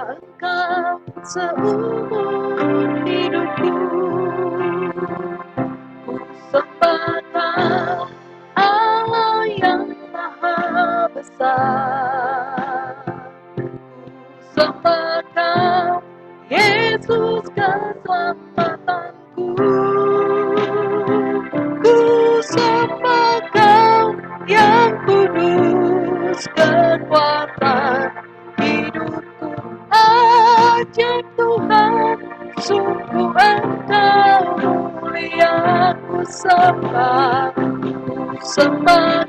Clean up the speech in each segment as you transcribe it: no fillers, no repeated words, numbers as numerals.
Engkau seumur hidupku. Ku sembah Kau, Allah yang Maha Besar. Ku sembah Kau, Yesus keselamatanku. Ku sembah Kau yang kudus, kekuatan hidupku. Ajaib Tuhan, sungguh Engkau mulia. Ku sembah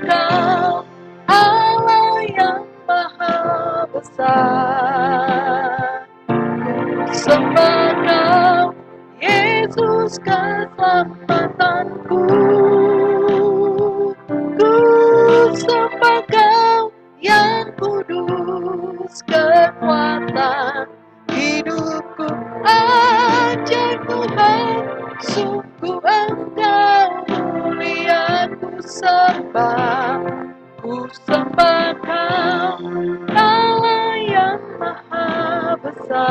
Kau, Allah yang Maha Besar. Ku sembah Kau, Yesus keselamatanku. Ku sembah Kau yang kudus, kekuatan hidupku. Ajaib Tuhan, sungguh Engkau mulia. Ku sembah Kau, Allah yang Maha Besar.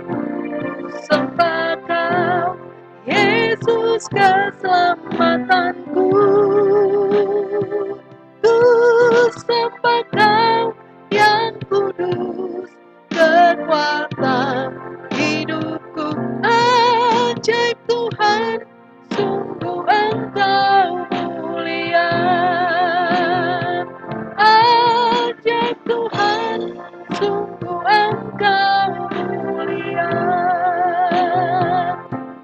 Ku sembah Kau, Yesus keselamatanku. Ku sembah Kau yang kudus, kekuatan hidupku. Ajaib Tuhan, sungguh Engkau mulia. Ajaib Tuhan, sungguh Engkau mulia.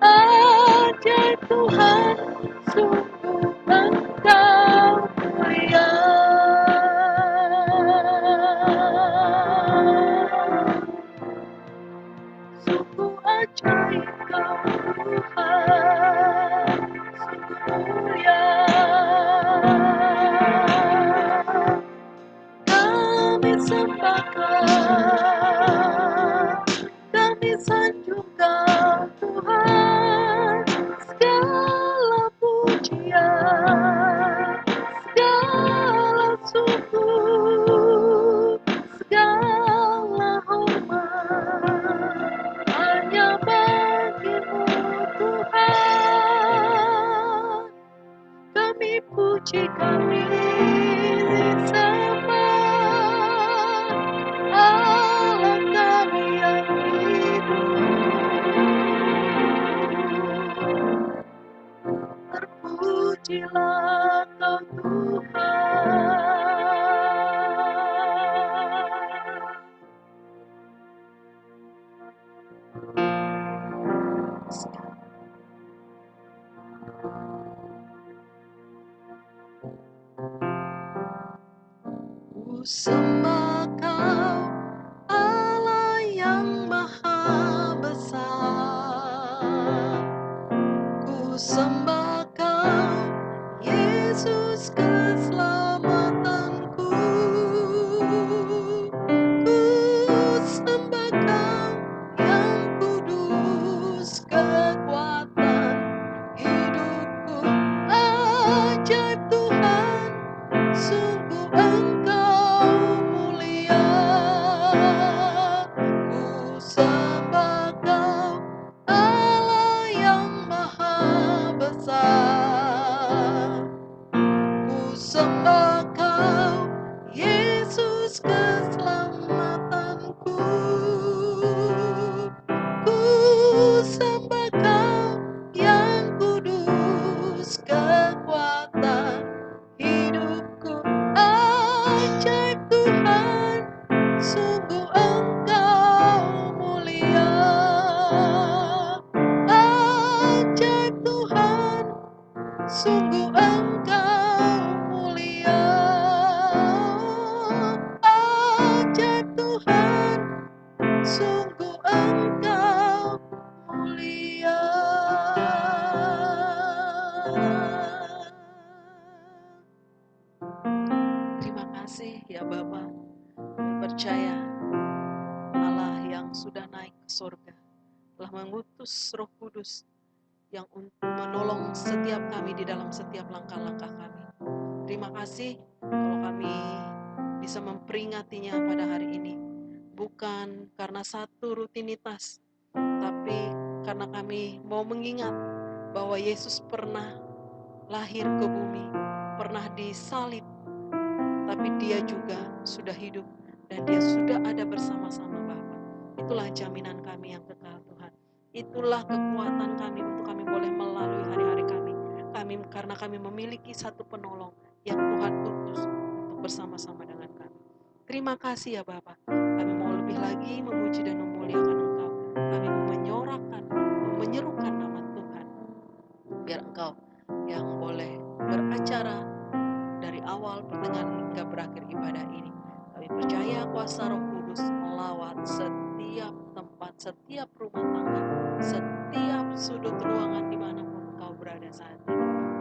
Ajaib Tuhan, sungguh Engkau mulia. Sungguh ajaib Kau Tuhan, sungguh mulia. Kami sembah Kau, kami sanjung Kau Tuhan. Segala pujian, segala syukur, segala hormat hanya bagi-Mu Tuhan. Kami puji, kami sembah Allah kami yang hidup. Terpujilah Kau Tuhan. Ku sembah Kau, Allah yang Maha Besar. Ku sembah Kau, Yesus keselamatanku. Ku sembah Kau yang kudus, kekuatan hidupku. Ajaib Tuhan, sungguh Engkau mulia. Ku sembah Kau, Allah yang Maha Besar. Ku sembah Kau, Yesus keselamatanku. Ku sembah Kau yang kudus, kekuatan hidupku. Ajaib Tuhan, sungguh Engkau mulia. Ajaib Tuhan, sungguh Engkau mulia. Ajaib Tuhan, sungguh Engkau mulia. Terima kasih ya Bapa. Kami percaya Allah yang sudah naik ke surga telah mengutus Roh Kudus yang menolong setiap kami di dalam setiap langkah-langkah kami. Terima kasih kalau kami bisa memperingatinya pada hari ini. bukan karena satu rutinitas, tapi karena kami mau mengingat bahwa Yesus pernah lahir ke bumi, pernah disalib, tapi dia juga sudah hidup dan dia sudah ada bersama-sama Bapa. Itulah jaminan kami yang kekal Tuhan. Itulah kekuatan kami untuk kami boleh melalui hari-hari kami. Karena kami memiliki satu penolong yang Tuhan utus untuk bersama-sama dengan kami. Terima kasih ya Bapa. Kami mau lebih lagi memuji dan memuliakan Engkau. Kami mau menyerukan nama Tuhan. Biar Engkau yang boleh beracara dari awal, pertengahan hingga berakhir ibadah ini. Kami percaya kuasa Roh Kudus melawat setiap tempat, setiap rumah tangga, setiap sudut ruangan dimanapun Engkau berada saat ini.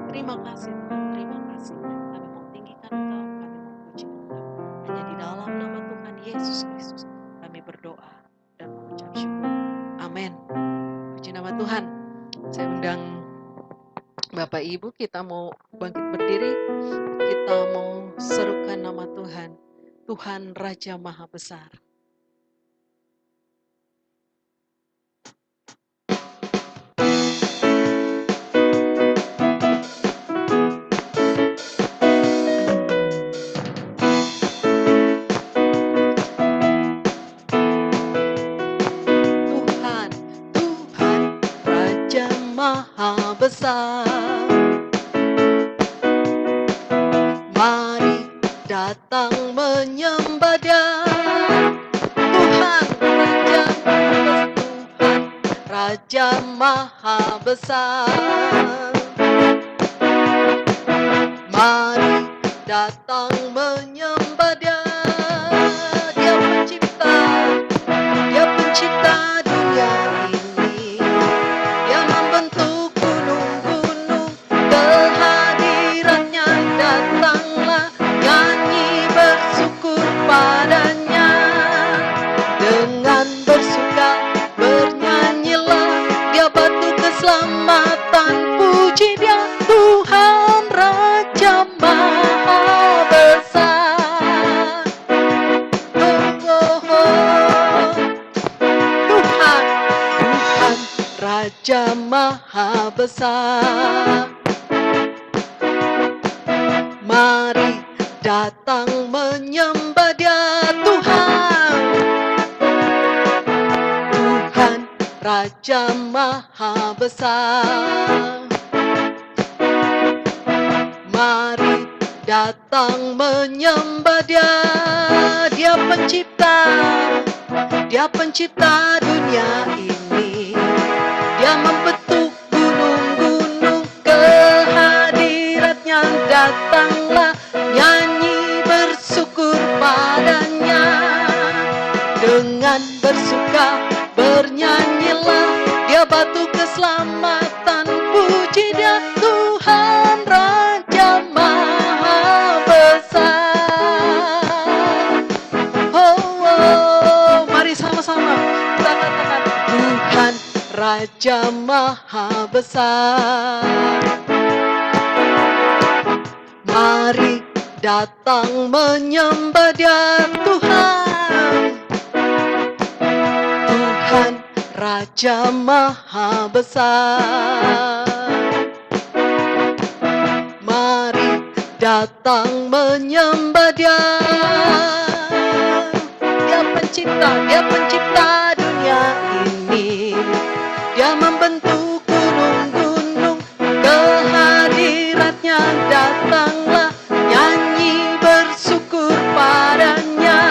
Terima kasih Tuhan, terima kasih. Kami mau tinggikan Engkau, kami mau puji Engkau. Hanya di dalam nama Tuhan Yesus Kristus kami berdoa dan mengucap syukur. Amin. Puji nama Tuhan. Saya undang Bapak Ibu, kita mau bangkit berdiri. Kita mau serukan nama Tuhan. Tuhan Raja Maha Besar. Tuhan, Tuhan Raja Maha Besar. Mari datang menyembah Dia. Tuhan Raja Maha Besar. Mari datang menyembah Dia. Dia pencipta dunia ini. Dia membentuk gunung-gunung, kehadirannya datanglah, nyanyi bersyukur padanya. Dengan bersuka bernyanyilah, Dia batu keselamatan, puji Dia. Tuhan Raja Maha Besar. Tuhan Raja Maha Besar. Mari datang menyembah Dia. Tuhan Raja Maha Besar. Mari datang menyembah Dia. Dia pencipta dunia ini. Dia membentuk gunung-gunung, kehadiratnya datanglah, nyanyi bersyukur padanya. Dengan bersuka bernyanyilah, Dia batu keselamatan, puji Dia. Tuhan Raja Maha Besar. Mari sama-sama kita katakan, Tuhan Raja Maha Besar. Mari datang menyembah Dia. Tuhan Raja Maha Besar. Mari datang menyembah Dia. Dia pencipta dunia ini. Dia membentuk gunung-gunung, kehadiratnya datanglah, nyanyi bersyukur padanya.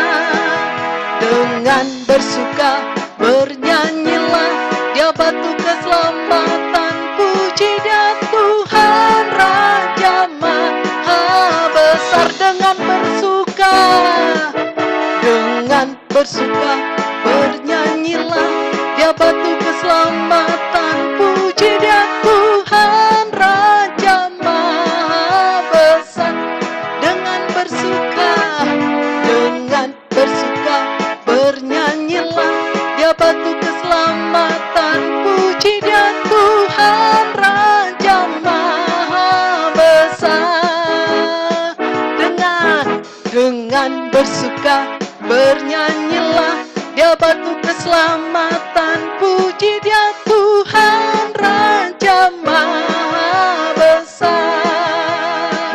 Dengan bersuka bernyanyilah, Dia batu keselamatan, puji Dia. Tuhan Raja Maha Besar. Dengan bersuka bernyanyilah, Dia batu keselamatan, puji Dia. Tuhan Raja Maha Besar. Dengan bersuka bernyanyilah, Dia batu keselamatan, puji Dia. Tuhan Raja Maha Besar. Dengan bersuka bernyanyilah, Dia batu keselamatan, puji Dia Tuhan Raja Maha Besar.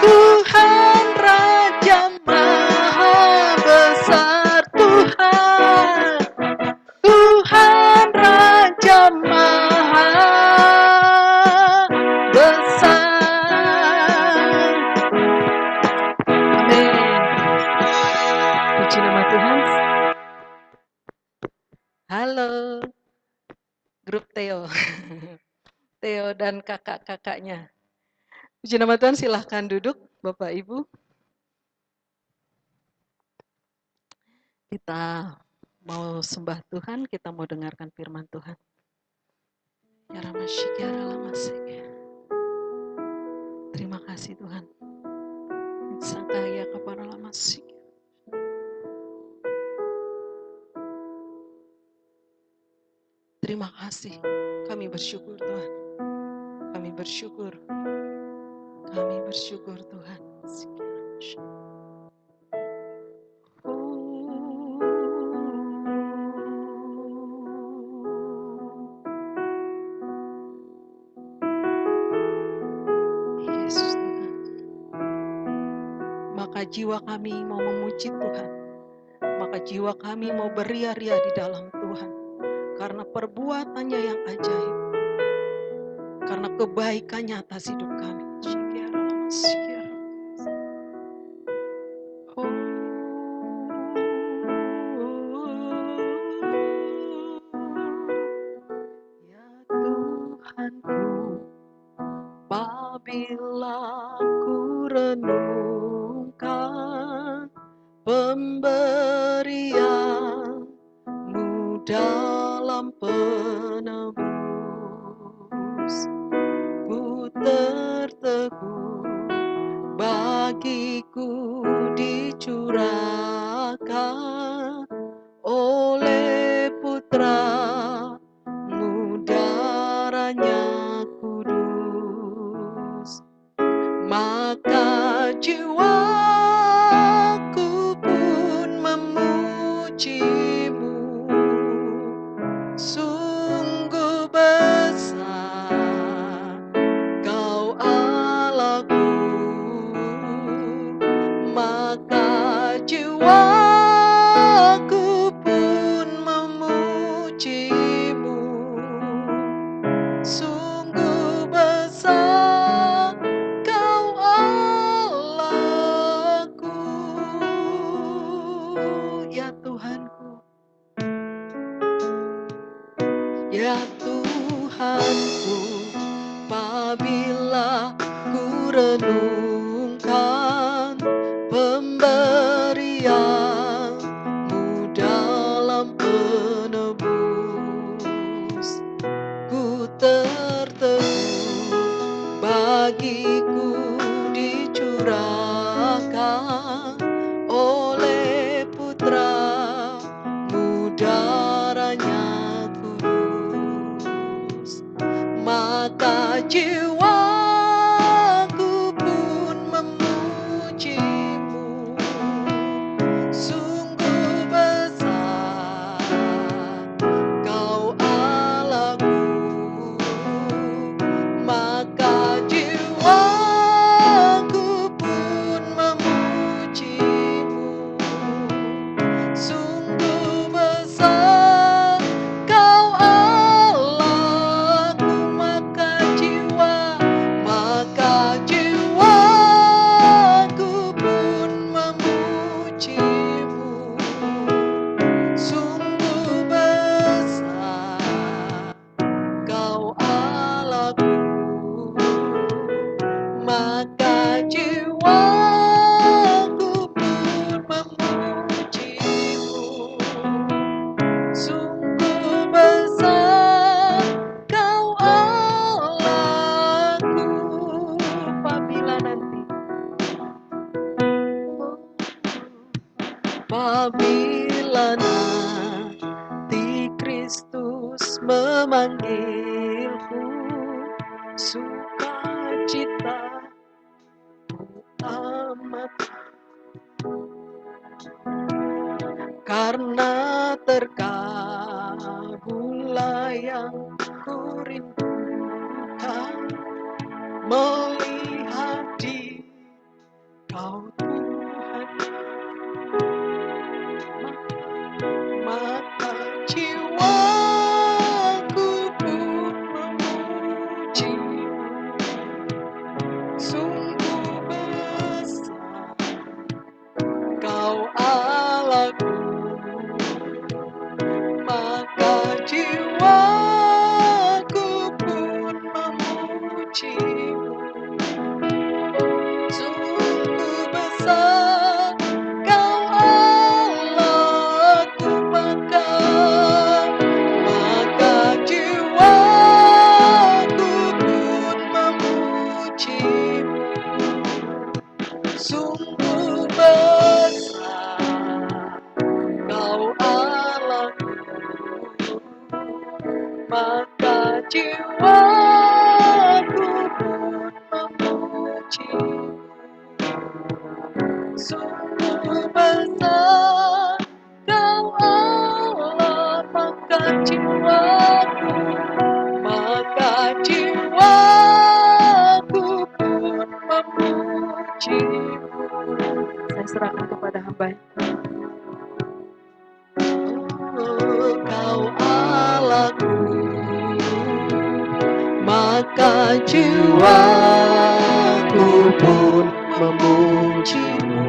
Tuhan Raja Maha Besar, Tuhan Raja Maha Besar. Amin. Puji nama Tuhan. Halo, grup Theo. Theo dan kakak-kakaknya. Puji nama Tuhan, silahkan duduk Bapak Ibu. Kita mau sembah Tuhan, kita mau dengarkan firman Tuhan. Ya Ramasyik, ya Ralamasik. Terima kasih Tuhan. Sangkaya kepada Ralamasik. Terima kasih. Kami bersyukur Tuhan. Kami bersyukur. Kami bersyukur Tuhan. Yesus Tuhan. Maka jiwa kami mau memuji Tuhan. Maka jiwa kami mau beria-ria di dalam Tuhan. Karena perbuatannya yang ajaib. Karena kebaikannya atas hidup kami. Ya Tuhanku, apabila ku renungkan pemberian-Mu dalam penebus, ku terteguh bagiku dicurahkan oleh Putra-Mu darahnya kudus. Maka jiwaku pun memuji-Mu, sungguh besar Kau Allahku. Maka jiwaku pun memuji-Mu, sungguh besar Kau Allahku. Ya Tuhanku, ya Tuhanku, apabila ku renungkan pemberian-Mu dalam penebus, ku terteguh bagiku dicurahkan oleh Putra-Mu darahnya kudus. Maka jiwaku pun memuji-Mu, sungguh besar Kau Allahku. Maka jiwaku pun memuji-Mu, sungguh besar Kau Allahku. Maka jiwaku pun memuji-Mu, sungguh besar Kau Allahku. Maka jiwaku pun memuji-Mu, sungguh besar Kau Allahku. Apabila nanti Kristus memanggilku, sukacita amat, karena terkabullah yang ku rindukan, melihat di Kau Tuhan, maka jiwaku pun memuji-Mu. Sungguh besar Kau Allahku, maka jiwaku pun memuji-Mu. Sungguh besar Kau Allahku, maka jiwaku pun memuji-Mu. Sungguh besar Kau Allahku, maka jiwaku pun memuji-Mu. Sungguh besar Kau Allah, maka jiwaku pun memuji-Mu. Saya serahkan kepada hamba. Kau Allahku, maka jiwaku pun memuji-Mu.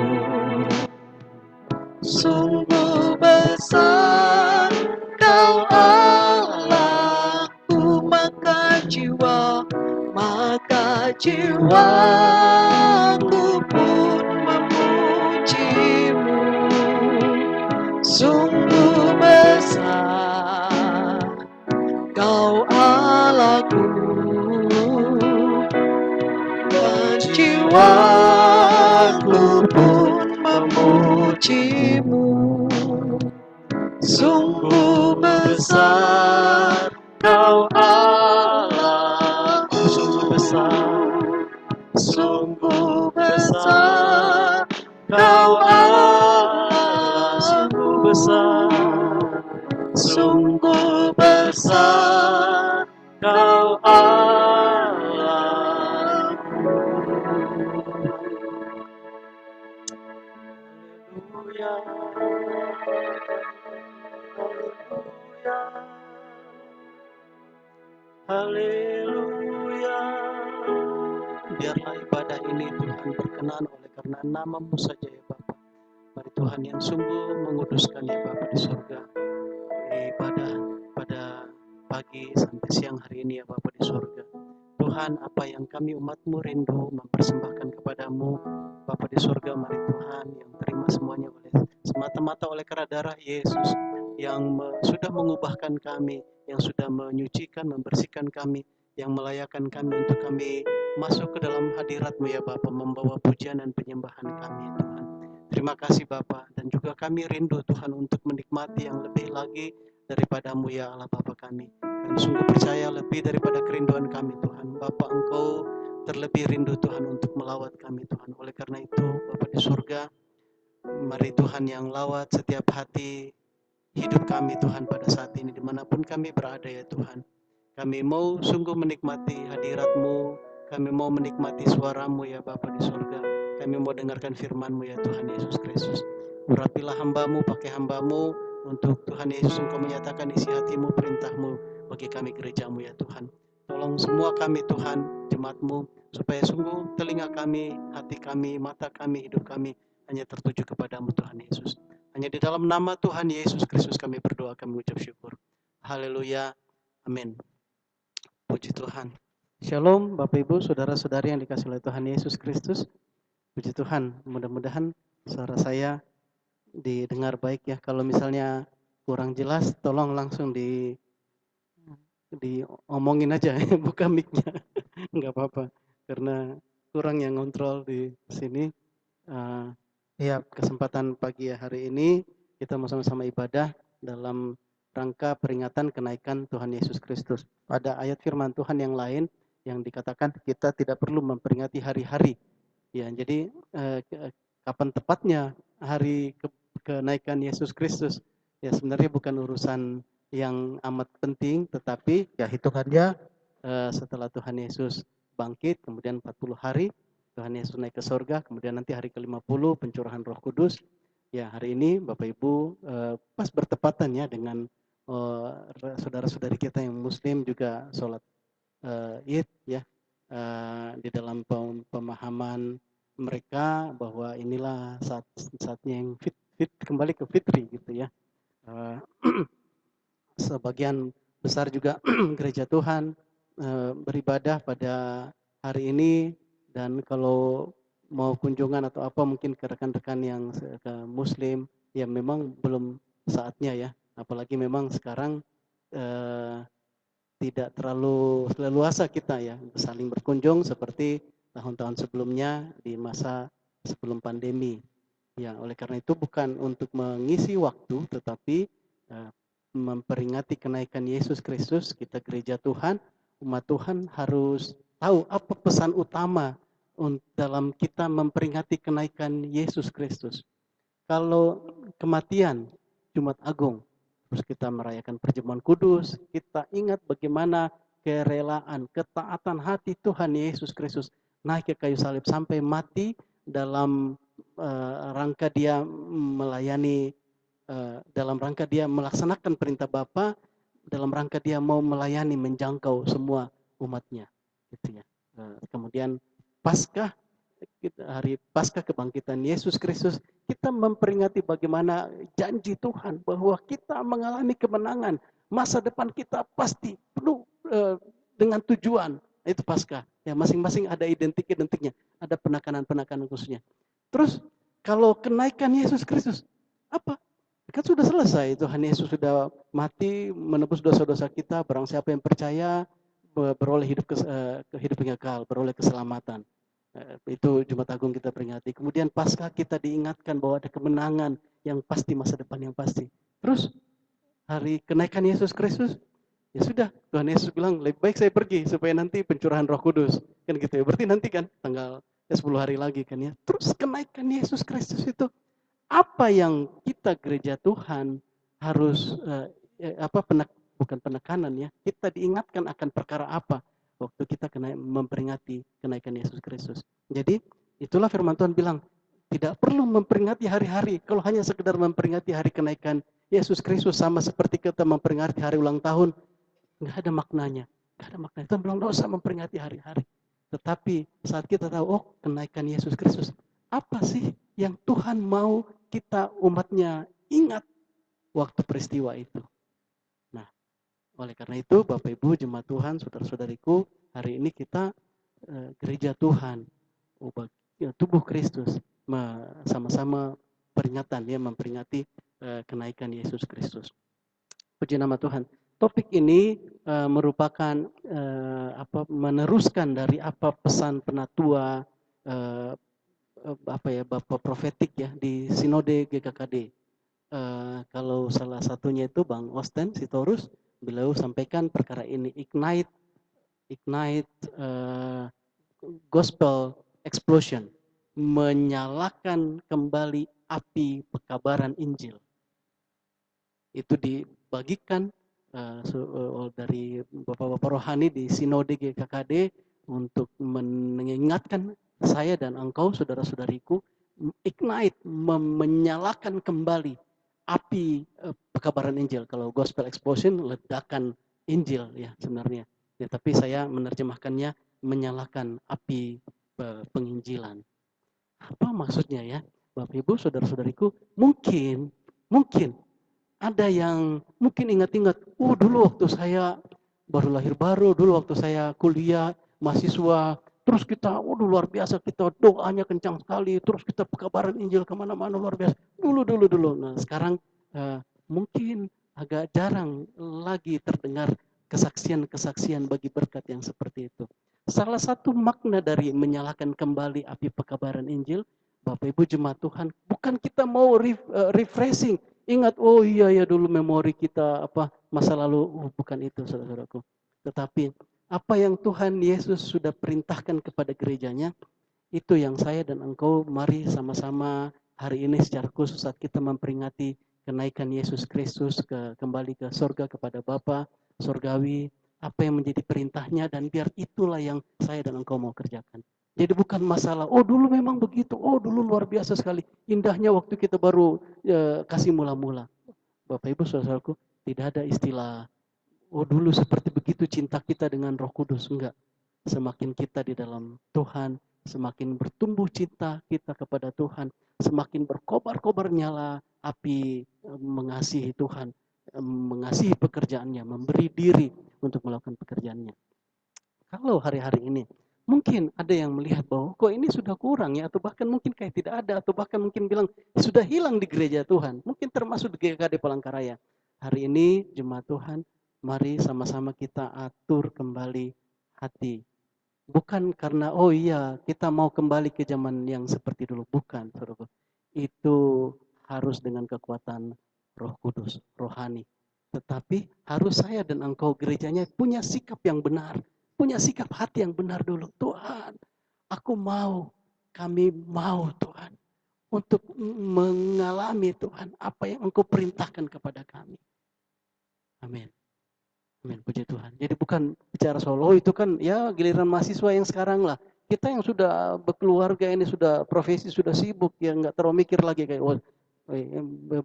Sungguh besar Kau Allahku, maka jiwaku pun memuji-Mu. Sungguh besar Kau Allahku, dan jiwaku pun memuji-Mu. Sungguh besar Kau Allah, sungguh besar Kau Allah, sungguh besar Kau Allah. Haleluya. Biarlah ibadah ini Tuhan berkenan oleh karena nama-Mu saja ya Bapa. Mari Tuhan yang sungguh menguduskan ya Bapa di surga. Ibadah pada pagi sampai siang hari ini ya Bapa di surga. Tuhan, apa yang kami umat-Mu rindu mempersembahkan kepada-Mu Bapa di surga, mari Tuhan yang terima semuanya semata-mata oleh karena darah Yesus yang sudah mengubahkan kami, yang sudah menyucikan, membersihkan kami, yang melayakkan kami untuk kami masuk ke dalam hadirat-Mu ya Bapa, membawa pujian dan penyembahan kami ya Tuhan. Terima kasih Bapa, dan juga kami rindu Tuhan untuk menikmati yang lebih lagi daripada-Mu ya Allah Bapa kami. Kami sungguh percaya lebih daripada kerinduan kami Tuhan. Bapa, Engkau terlebih rindu Tuhan untuk melawat kami Tuhan. Oleh karena itu Bapa di surga, mari Tuhan yang lawat setiap hati hidup kami Tuhan pada saat ini dimanapun kami berada ya Tuhan. Kami mau sungguh menikmati hadirat-Mu, kami mau menikmati suara-Mu ya Bapa di surga. Kami mau dengarkan firman-Mu ya Tuhan Yesus Kristus. Urapilah hamba-Mu, pakai hamba-Mu untuk Tuhan Yesus Engkau menyatakan isi hati-Mu, perintah-Mu bagi kami gereja-Mu ya Tuhan. Tolong semua kami Tuhan, jemaat-Mu, supaya sungguh telinga kami, hati kami, mata kami, hidup kami hanya tertuju kepada-Mu Tuhan Yesus. Hanya di dalam nama Tuhan Yesus Kristus kami berdoa, kami ucap syukur. Haleluya. Amin. Puji Tuhan. Shalom Bapak Ibu, saudara-saudari yang dikasihi oleh Tuhan Yesus Kristus. Puji Tuhan, mudah-mudahan suara saya didengar baik ya. Kalau misalnya kurang jelas, tolong langsung diomongin aja, buka mic-nya. Enggak apa-apa, karena kurang yang ngontrol di sini. Ya, kesempatan pagi hari ini kita mau sama-sama ibadah dalam rangka peringatan kenaikan Tuhan Yesus Kristus. Pada ayat firman Tuhan yang lain yang dikatakan kita tidak perlu memperingati hari-hari. Ya, jadi kapan tepatnya hari kenaikan Yesus Kristus. Ya sebenarnya bukan urusan yang amat penting, tetapi ya hitungannya setelah Tuhan Yesus bangkit, kemudian 40 hari, Tuhan Yesus naik ke sorga, kemudian nanti hari ke-50 pencurahan Roh Kudus. Ya hari ini Bapak Ibu pas bertepatan ya dengan saudara-saudari kita yang Muslim juga sholat Id ya, di dalam pemahaman mereka bahwa inilah saatnya yang fit kembali ke fitri gitu ya. Sebagian besar juga gereja Tuhan beribadah pada hari ini, dan kalau mau kunjungan atau apa mungkin ke rekan-rekan yang ke Muslim ya memang belum saatnya ya, apalagi memang sekarang tidak terlalu leluasa kita ya saling berkunjung seperti tahun-tahun sebelumnya di masa sebelum pandemi. Ya, oleh karena itu bukan untuk mengisi waktu, tetapi memperingati kenaikan Yesus Kristus. Kita gereja Tuhan, umat Tuhan harus tahu apa pesan utama dalam kita memperingati kenaikan Yesus Kristus. Kalau kematian Jumat Agung, terus kita merayakan perjamuan kudus, kita ingat bagaimana kerelaan, ketaatan hati Tuhan Yesus Kristus naik ke kayu salib sampai mati dalam rangka dia melayani, dalam rangka dia melaksanakan perintah Bapa, dalam rangka dia mau melayani, menjangkau semua umatnya. Gitu ya. Kemudian Paskah, hari Paskah kebangkitan Yesus Kristus, kita memperingati bagaimana janji Tuhan bahwa kita mengalami kemenangan, masa depan kita pasti penuh dengan tujuan. Itu Paskah. Ya, masing-masing ada identik-identiknya, ada penekanan-penekanan khususnya. Terus kalau kenaikan Yesus Kristus, apa? Kan sudah selesai, Tuhan Yesus sudah mati menebus dosa-dosa kita, barang siapa yang percaya beroleh hidup yang kekal, beroleh keselamatan. Itu Jumat Agung kita peringati. Kemudian Paskah kita diingatkan bahwa ada kemenangan yang pasti, masa depan yang pasti. Terus hari kenaikan Yesus Kristus, ya sudah, Tuhan Yesus bilang lebih baik saya pergi supaya nanti pencurahan Roh Kudus. Kan gitu ya. Berarti nanti kan tanggal 10 hari lagi kan ya. Terus kenaikan Yesus Kristus itu apa yang kita gereja Tuhan harus bukan penekanan ya. Kita diingatkan akan perkara apa waktu kita memperingati kenaikan Yesus Kristus. Jadi itulah firman Tuhan bilang, tidak perlu memperingati hari-hari. Kalau hanya sekedar memperingati hari kenaikan Yesus Kristus sama seperti kita memperingati hari ulang tahun, nggak ada maknanya. Nggak ada maknanya. Tuhan bilang nggak usah memperingati hari-hari. Tetapi saat kita tahu, oh kenaikan Yesus Kristus, apa sih yang Tuhan mau kita umatnya ingat waktu peristiwa itu. Nah, oleh karena itu Bapak Ibu jemaat Tuhan, saudara-saudariku, hari ini kita gereja Tuhan, tubuh Kristus, sama-sama peringatan ya, memperingati kenaikan Yesus Kristus. Puji nama Tuhan. Topik ini merupakan meneruskan dari apa pesan penatua Bapak profetik ya di Sinode GKKD. Kalau salah satunya itu Bang Osten Sitorus, beliau sampaikan perkara ini, ignite gospel explosion, menyalakan kembali api pekabaran Injil. Itu dibagikan dari Bapak-Bapak rohani di Sinode GKKD untuk mengingatkan saya dan engkau, saudara-saudariku, ignite, menyalakan kembali api pekabaran Injil. Kalau gospel explosion, ledakan Injil ya sebenarnya. Ya, tapi saya menerjemahkannya menyalakan api penginjilan. Apa maksudnya ya? Bapak Ibu, saudara-saudariku, mungkin ada yang mungkin ingat-ingat, dulu waktu saya baru lahir baru, dulu waktu saya kuliah, mahasiswa, terus kita, luar biasa, kita doanya kencang sekali, terus kita pekabaran Injil kemana-mana luar biasa, dulu. Nah sekarang mungkin agak jarang lagi terdengar kesaksian-kesaksian bagi berkat yang seperti itu. Salah satu makna dari menyalakan kembali api pekabaran Injil, Bapak Ibu jemaat Tuhan, bukan kita mau refreshing, ingat, oh iya ya dulu memori kita masa lalu, bukan itu saudara-saudaraku. Tetapi apa yang Tuhan Yesus sudah perintahkan kepada gerejanya, itu yang saya dan engkau mari sama-sama hari ini secara khusus saat kita memperingati kenaikan Yesus Kristus kembali ke surga kepada Bapa surgawi, apa yang menjadi perintahnya, dan biar itulah yang saya dan engkau mau kerjakan. Jadi bukan masalah, oh dulu memang begitu, oh dulu luar biasa sekali, indahnya waktu kita baru kasih mula-mula. Bapak Ibu saudaraku, tidak ada istilah, oh dulu seperti begitu cinta kita dengan Roh Kudus. Enggak. Semakin kita di dalam Tuhan, semakin bertumbuh cinta kita kepada Tuhan, semakin berkobar-kobar nyala api mengasihi Tuhan, mengasihi pekerjaannya, memberi diri untuk melakukan pekerjaannya. Kalau hari-hari ini mungkin ada yang melihat bahwa kok ini sudah kurang ya, atau bahkan mungkin kayak tidak ada, atau bahkan mungkin bilang sudah hilang di gereja Tuhan, mungkin termasuk di GKD Palangkaraya. Hari ini jemaat Tuhan, mari sama-sama kita atur kembali hati. Bukan karena oh iya kita mau kembali ke zaman yang seperti dulu, bukan, saudara. Itu harus dengan kekuatan Roh Kudus, rohani. Tetapi harus saya dan engkau gerejanya punya sikap yang benar, punya sikap hati yang benar dulu. Tuhan, aku mau, kami mau Tuhan untuk mengalami Tuhan apa yang engkau perintahkan kepada kami. Amin. Amin, puji Tuhan. Jadi bukan bicara soal, oh itu kan ya giliran mahasiswa yang sekarang lah. Kita yang sudah berkeluarga ini, sudah profesi, sudah sibuk, ya nggak terlalu mikir lagi kayak, oh,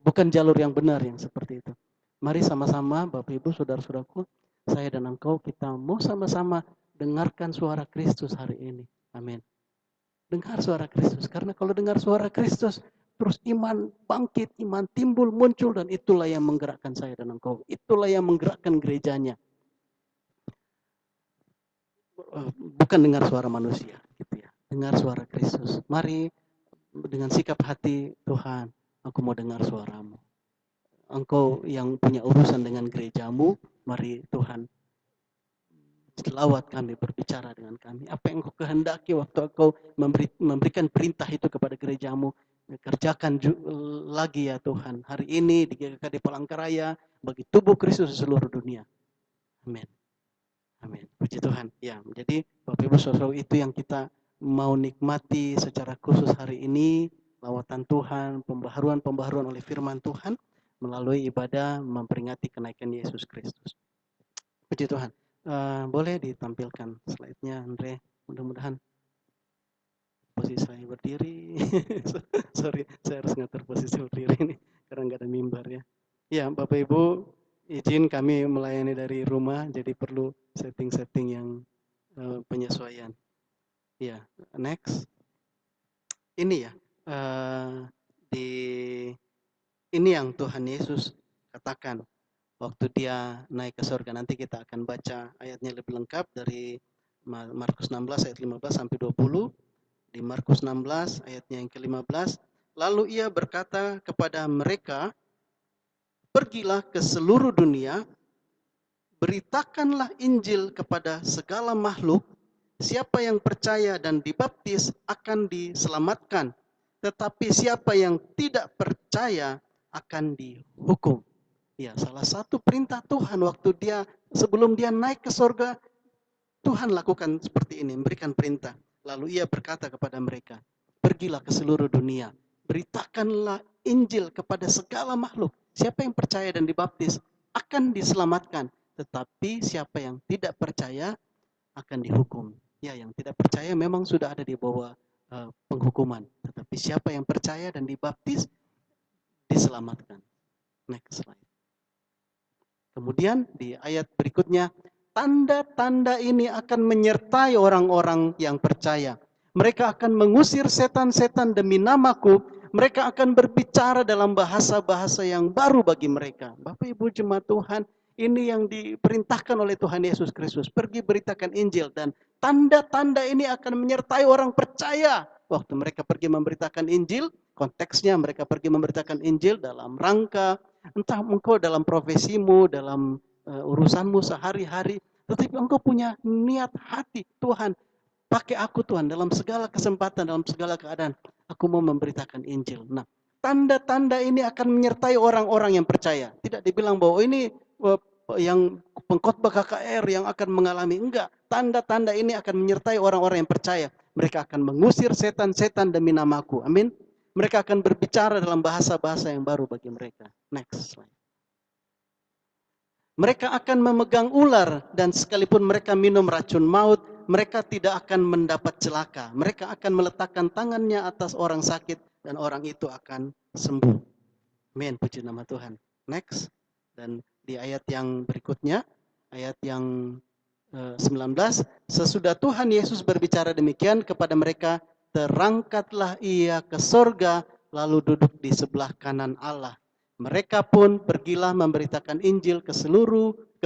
bukan jalur yang benar yang seperti itu. Mari sama-sama Bapak Ibu, saudara-saudaraku, saya dan engkau, kita mau sama-sama dengarkan suara Kristus hari ini. Amin. Dengar suara Kristus, karena kalau dengar suara Kristus, terus iman bangkit, iman timbul, muncul, dan itulah yang menggerakkan saya dan engkau. Itulah yang menggerakkan gerejanya. Bukan dengar suara manusia, gitu ya. Dengar suara Kristus. Mari dengan sikap hati, Tuhan, aku mau dengar suaramu. Engkau yang punya urusan dengan gerejamu, mari Tuhan, selawat kami, berbicara dengan kami. Apa yang engkau kehendaki waktu engkau memberikan perintah itu kepada gerejamu, kerjakan lagi ya Tuhan. Hari ini di GKD Palangkaraya, bagi tubuh Kristus di seluruh dunia. Amin. Amin. Puji Tuhan. Ya, jadi Bapak Ibu Saudara, itu yang kita mau nikmati secara khusus hari ini, lawatan Tuhan, pembaharuan oleh firman Tuhan melalui ibadah memperingati kenaikan Yesus Kristus. Puji Tuhan. Boleh ditampilkan slide-nya, Andre. Mudah-mudahan posisi saya berdiri. Sorry, saya harus ngatur posisi berdiri ini karena nggak ada mimbar ya. Ya, Bapak Ibu, izin kami melayani dari rumah, jadi perlu setting-setting yang penyesuaian. Ya, next. Ini ya, ini yang Tuhan Yesus katakan waktu dia naik ke surga. Nanti kita akan baca ayatnya lebih lengkap dari Markus 16 ayat 15 sampai 20. Di Markus 16 ayatnya yang ke-15, lalu ia berkata kepada mereka, pergilah ke seluruh dunia, beritakanlah Injil kepada segala makhluk, siapa yang percaya dan dibaptis akan diselamatkan, tetapi siapa yang tidak percaya akan dihukum. Ya, salah satu perintah Tuhan waktu sebelum dia naik ke surga, Tuhan lakukan seperti ini, memberikan perintah. Lalu ia berkata kepada mereka, pergilah ke seluruh dunia, beritakanlah Injil kepada segala makhluk. Siapa yang percaya dan dibaptis akan diselamatkan, tetapi siapa yang tidak percaya akan dihukum. Ya, yang tidak percaya memang sudah ada di bawah penghukuman, tetapi siapa yang percaya dan dibaptis diselamatkan. Next slide. Kemudian di ayat berikutnya, tanda-tanda ini akan menyertai orang-orang yang percaya. Mereka akan mengusir setan-setan demi namaku. Mereka akan berbicara dalam bahasa-bahasa yang baru bagi mereka. Bapak Ibu jemaat Tuhan, ini yang diperintahkan oleh Tuhan Yesus Kristus. Pergi beritakan Injil, dan tanda-tanda ini akan menyertai orang percaya. Waktu mereka pergi memberitakan Injil, konteksnya mereka pergi memberitakan Injil dalam rangka, entah engkau dalam profesimu, dalam urusanmu sehari-hari, tetapi engkau punya niat hati, Tuhan, pakai aku Tuhan dalam segala kesempatan, dalam segala keadaan, aku mau memberitakan Injil. Nah, tanda-tanda ini akan menyertai orang-orang yang percaya. Tidak dibilang bahwa ini yang pengkhotbah KKR yang akan mengalami, enggak. Tanda-tanda ini akan menyertai orang-orang yang percaya. Mereka akan mengusir setan-setan demi namaku. Amin. Mereka akan berbicara dalam bahasa-bahasa yang baru bagi mereka. Next slide. Mereka akan memegang ular dan sekalipun mereka minum racun maut, mereka tidak akan mendapat celaka. Mereka akan meletakkan tangannya atas orang sakit dan orang itu akan sembuh. Amin, puji nama Tuhan. Next. Dan di ayat yang berikutnya, ayat yang 19, sesudah Tuhan Yesus berbicara demikian kepada mereka, terangkatlah ia ke sorga, lalu duduk di sebelah kanan Allah. Mereka pun pergilah memberitakan Injil ke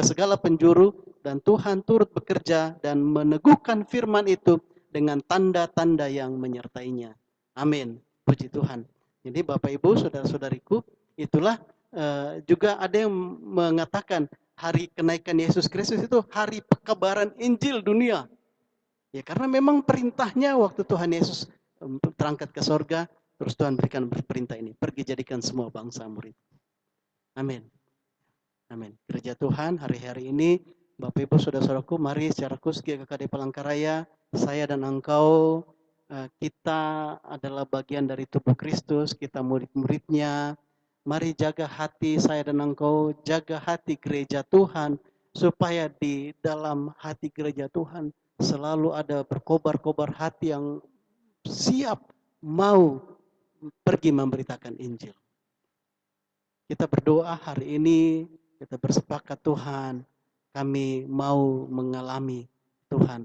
segala penjuru, dan Tuhan turut bekerja dan meneguhkan firman itu dengan tanda-tanda yang menyertainya. Amin. Puji Tuhan. Jadi Bapak Ibu, saudara-saudariku, itulah juga ada yang mengatakan hari kenaikan Yesus Kristus itu hari pekabaran Injil dunia. Ya, karena memang perintahnya waktu Tuhan Yesus terangkat ke sorga, terus Tuhan berikan perintah ini, pergi jadikan semua bangsa murid. Amin. Amin. Gereja Tuhan hari-hari ini, Bapak Ibu saudara-saudaraku, mari secara khusus GKKD Palangkaraya, saya dan engkau, kita adalah bagian dari tubuh Kristus, kita murid-muridnya. Mari jaga hati saya dan engkau, jaga hati gereja Tuhan, supaya di dalam hati gereja Tuhan selalu ada berkobar-kobar hati yang siap mau pergi memberitakan Injil. Kita berdoa hari ini, kita bersepakat Tuhan, kami mau mengalami Tuhan,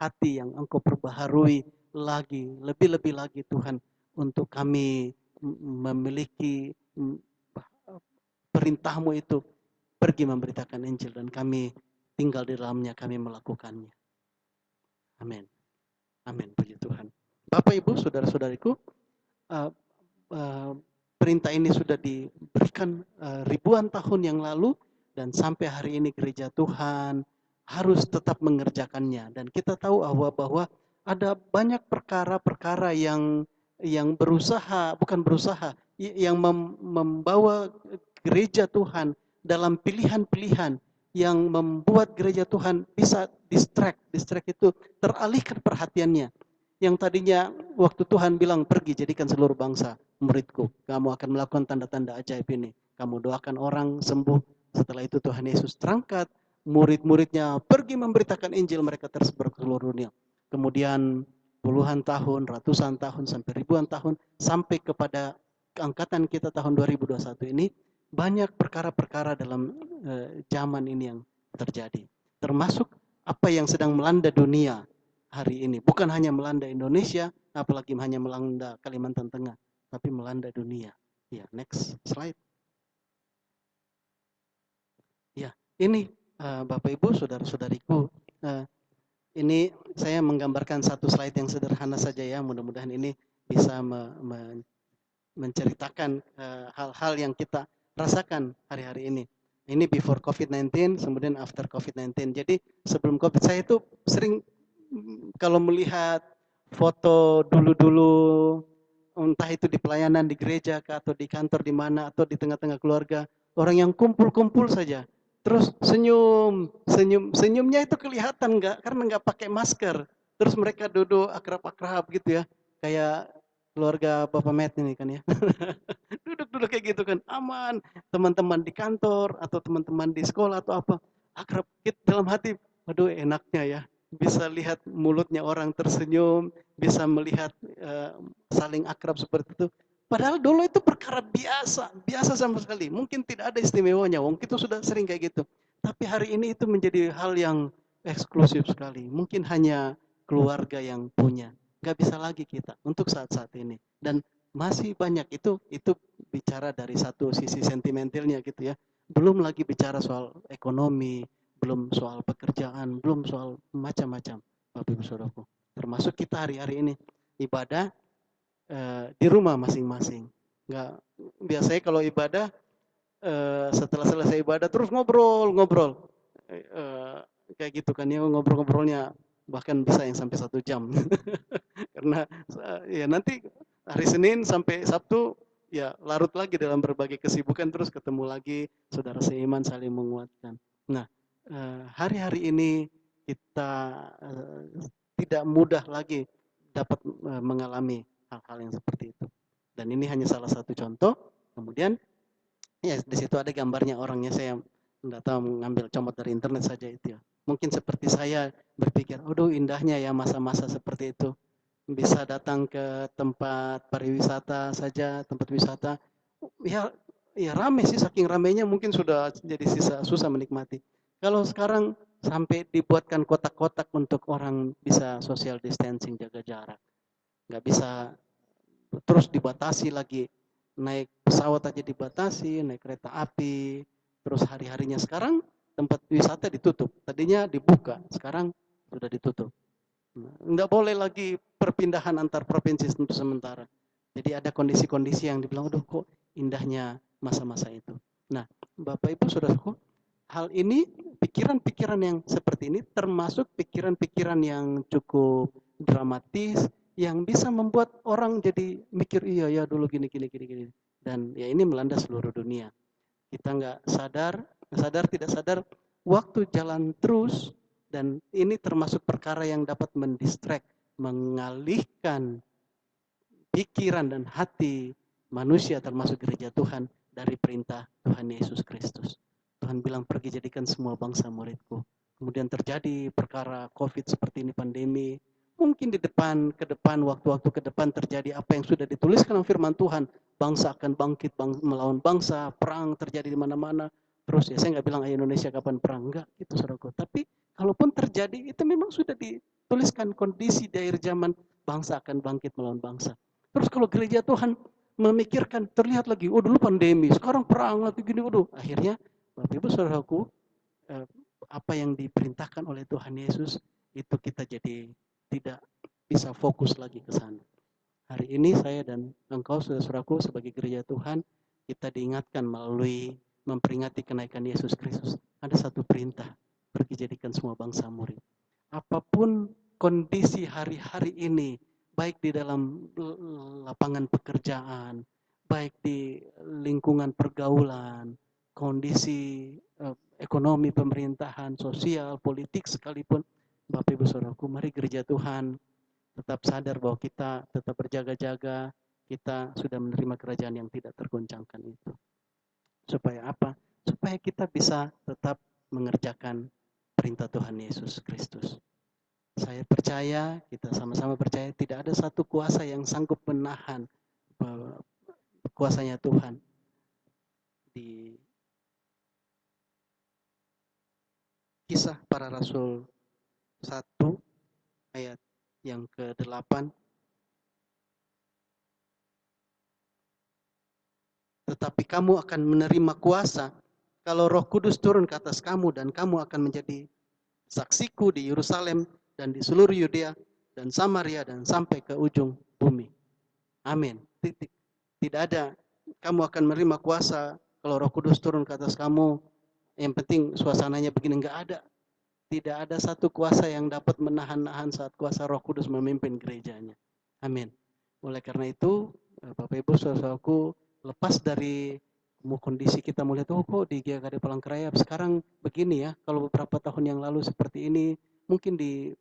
hati yang Engkau perbaharui lagi, lebih-lebih lagi Tuhan, untuk kami memiliki perintah-Mu itu, pergi memberitakan Injil, dan kami tinggal di dalamnya, kami melakukannya. Amin. Amin, puji Tuhan. Bapak, Ibu, saudara-saudariku, perintah ini sudah diberikan ribuan tahun yang lalu, dan sampai hari ini gereja Tuhan harus tetap mengerjakannya. Dan kita tahu bahwa ada banyak perkara-perkara yang bukan berusaha, yang membawa gereja Tuhan dalam pilihan-pilihan yang membuat gereja Tuhan bisa distract itu teralihkan perhatiannya. Yang tadinya waktu Tuhan bilang pergi jadikan seluruh bangsa muridku, kamu akan melakukan tanda-tanda ajaib ini, kamu doakan orang sembuh. Setelah itu Tuhan Yesus terangkat, murid-muridnya pergi memberitakan Injil, mereka tersebar ke seluruh dunia. Kemudian puluhan tahun, ratusan tahun, sampai ribuan tahun, sampai kepada angkatan kita tahun 2021 ini, banyak perkara-perkara dalam zaman ini yang terjadi. Termasuk apa yang sedang melanda dunia hari ini. Bukan hanya melanda Indonesia, apalagi hanya melanda Kalimantan Tengah, tapi melanda dunia. Ya, next slide. Ya, ini Bapak Ibu, saudara-saudariku, ini saya menggambarkan satu slide yang sederhana saja ya. Mudah-mudahan ini bisa menceritakan hal-hal yang kita rasakan hari-hari ini. Ini before COVID-19, kemudian after COVID-19. Jadi sebelum COVID, saya itu sering kalau melihat foto dulu-dulu, entah itu di pelayanan di gereja atau di kantor di mana, atau di tengah-tengah keluarga, orang yang kumpul-kumpul saja, terus senyumnya itu kelihatan karena nggak pakai masker, terus mereka duduk akrab-akrab gitu ya, kayak keluarga Bapak Matt ini kan ya, duduk-duduk kayak gitu kan, aman, teman-teman di kantor atau teman-teman di sekolah atau apa, akrab gitu dalam hati, waduh enaknya ya, bisa lihat mulutnya orang tersenyum, bisa melihat saling akrab seperti itu. Padahal dulu itu perkara biasa sama sekali. Mungkin tidak ada istimewanya, wong itu sudah sering kayak gitu. Tapi hari ini itu menjadi hal yang eksklusif sekali. Mungkin hanya keluarga yang punya. Gak bisa lagi kita untuk saat-saat ini. Dan masih banyak itu bicara dari satu sisi sentimentalnya gitu ya. Belum lagi bicara soal ekonomi, belum soal pekerjaan, belum soal macam-macam, Bapak Ibu Saudaraku. Termasuk kita hari-hari ini ibadah di rumah masing-masing. Nggak, biasanya kalau ibadah setelah selesai ibadah terus ngobrol kayak gitu kan ya, ngobrol-ngobrolnya bahkan bisa yang sampai 1 jam. Karena ya nanti hari Senin sampai Sabtu ya larut lagi dalam berbagai kesibukan, terus ketemu lagi saudara seiman saling menguatkan. Nah, hari-hari ini kita tidak mudah lagi dapat mengalami hal-hal yang seperti itu. Dan ini hanya salah satu contoh. Kemudian ya di situ ada gambarnya orangnya, saya tidak tahu, mengambil comot dari internet saja itu ya. Mungkin seperti saya berpikir, aduh indahnya ya masa-masa seperti itu. Bisa datang ke tempat pariwisata saja, tempat wisata, ya ya rame sih, saking ramainya mungkin sudah jadi susah menikmati. Kalau sekarang sampai dibuatkan kotak-kotak untuk orang bisa social distancing, jaga jarak, nggak bisa, terus dibatasi lagi, naik pesawat aja dibatasi, naik kereta api, terus hari-harinya sekarang tempat wisata ditutup, tadinya dibuka, sekarang sudah ditutup. Nggak boleh lagi perpindahan antar provinsi untuk sementara. Jadi ada kondisi-kondisi yang dibilang, aduh kok indahnya masa-masa itu. Nah, Bapak Ibu Saudaraku, hal ini, pikiran-pikiran yang seperti ini termasuk pikiran-pikiran yang cukup dramatis, yang bisa membuat orang jadi mikir, iya ya dulu gini gini gini gini. Dan ya ini melanda seluruh dunia. Kita nggak sadar, tidak sadar, waktu jalan terus, dan ini termasuk perkara yang dapat mendistract, mengalihkan pikiran dan hati manusia termasuk gereja Tuhan dari perintah Tuhan Yesus Kristus. Tuhan bilang pergi jadikan semua bangsa muridku. Kemudian terjadi perkara COVID seperti ini, pandemi. Mungkin di depan, ke depan, waktu-waktu ke depan terjadi apa yang sudah dituliskan dalam firman Tuhan. Bangsa akan bangkit melawan bangsa, perang terjadi di mana-mana. Terus ya saya nggak bilang Indonesia kapan perang, enggak gitu saudaraku. Tapi kalaupun terjadi itu memang sudah dituliskan kondisi di akhir zaman, bangsa akan bangkit melawan bangsa. Terus kalau gereja Tuhan memikirkan, terlihat lagi, oh dulu pandemi, sekarang perang lagi gini, waduh. Akhirnya, Bapak Ibu Saudaraku, apa yang diperintahkan oleh Tuhan Yesus, itu kita jadi tidak bisa fokus lagi ke sana. Hari ini saya dan engkau saudara-saudaraku sebagai gereja Tuhan, kita diingatkan melalui memperingati kenaikan Yesus Kristus. Ada satu perintah, pergi jadikan semua bangsa murid. Apapun kondisi hari-hari ini, baik di dalam lapangan pekerjaan, baik di lingkungan pergaulan, kondisi ekonomi pemerintahan, sosial, politik sekalipun, Bapak Ibu Saudaraku, mari gereja Tuhan tetap sadar bahwa kita tetap berjaga-jaga, kita sudah menerima kerajaan yang tidak tergoncangkan itu. Supaya apa? Supaya kita bisa tetap mengerjakan perintah Tuhan Yesus Kristus. Saya percaya, kita sama-sama percaya, tidak ada satu kuasa yang sanggup menahan kuasanya Tuhan. Di Kisah Para Rasul 1 ayat yang ke-8, tetapi kamu akan menerima kuasa kalau Roh Kudus turun ke atas kamu, dan kamu akan menjadi saksiku di Yerusalem dan di seluruh Yudea dan Samaria dan sampai ke ujung bumi. Amin. Titik. Tidak ada kamu akan menerima kuasa kalau Roh Kudus turun ke atas kamu, yang penting suasananya begini, enggak ada. Tidak ada satu kuasa yang dapat menahan-nahan saat kuasa Roh Kudus memimpin gerejanya. Amin. Oleh karena itu, Bapak Ibu saudaraku, lepas dari kondisi kita melihat, oh kok di GKD Palangkaraya sekarang begini ya, kalau beberapa tahun yang lalu seperti ini, mungkin di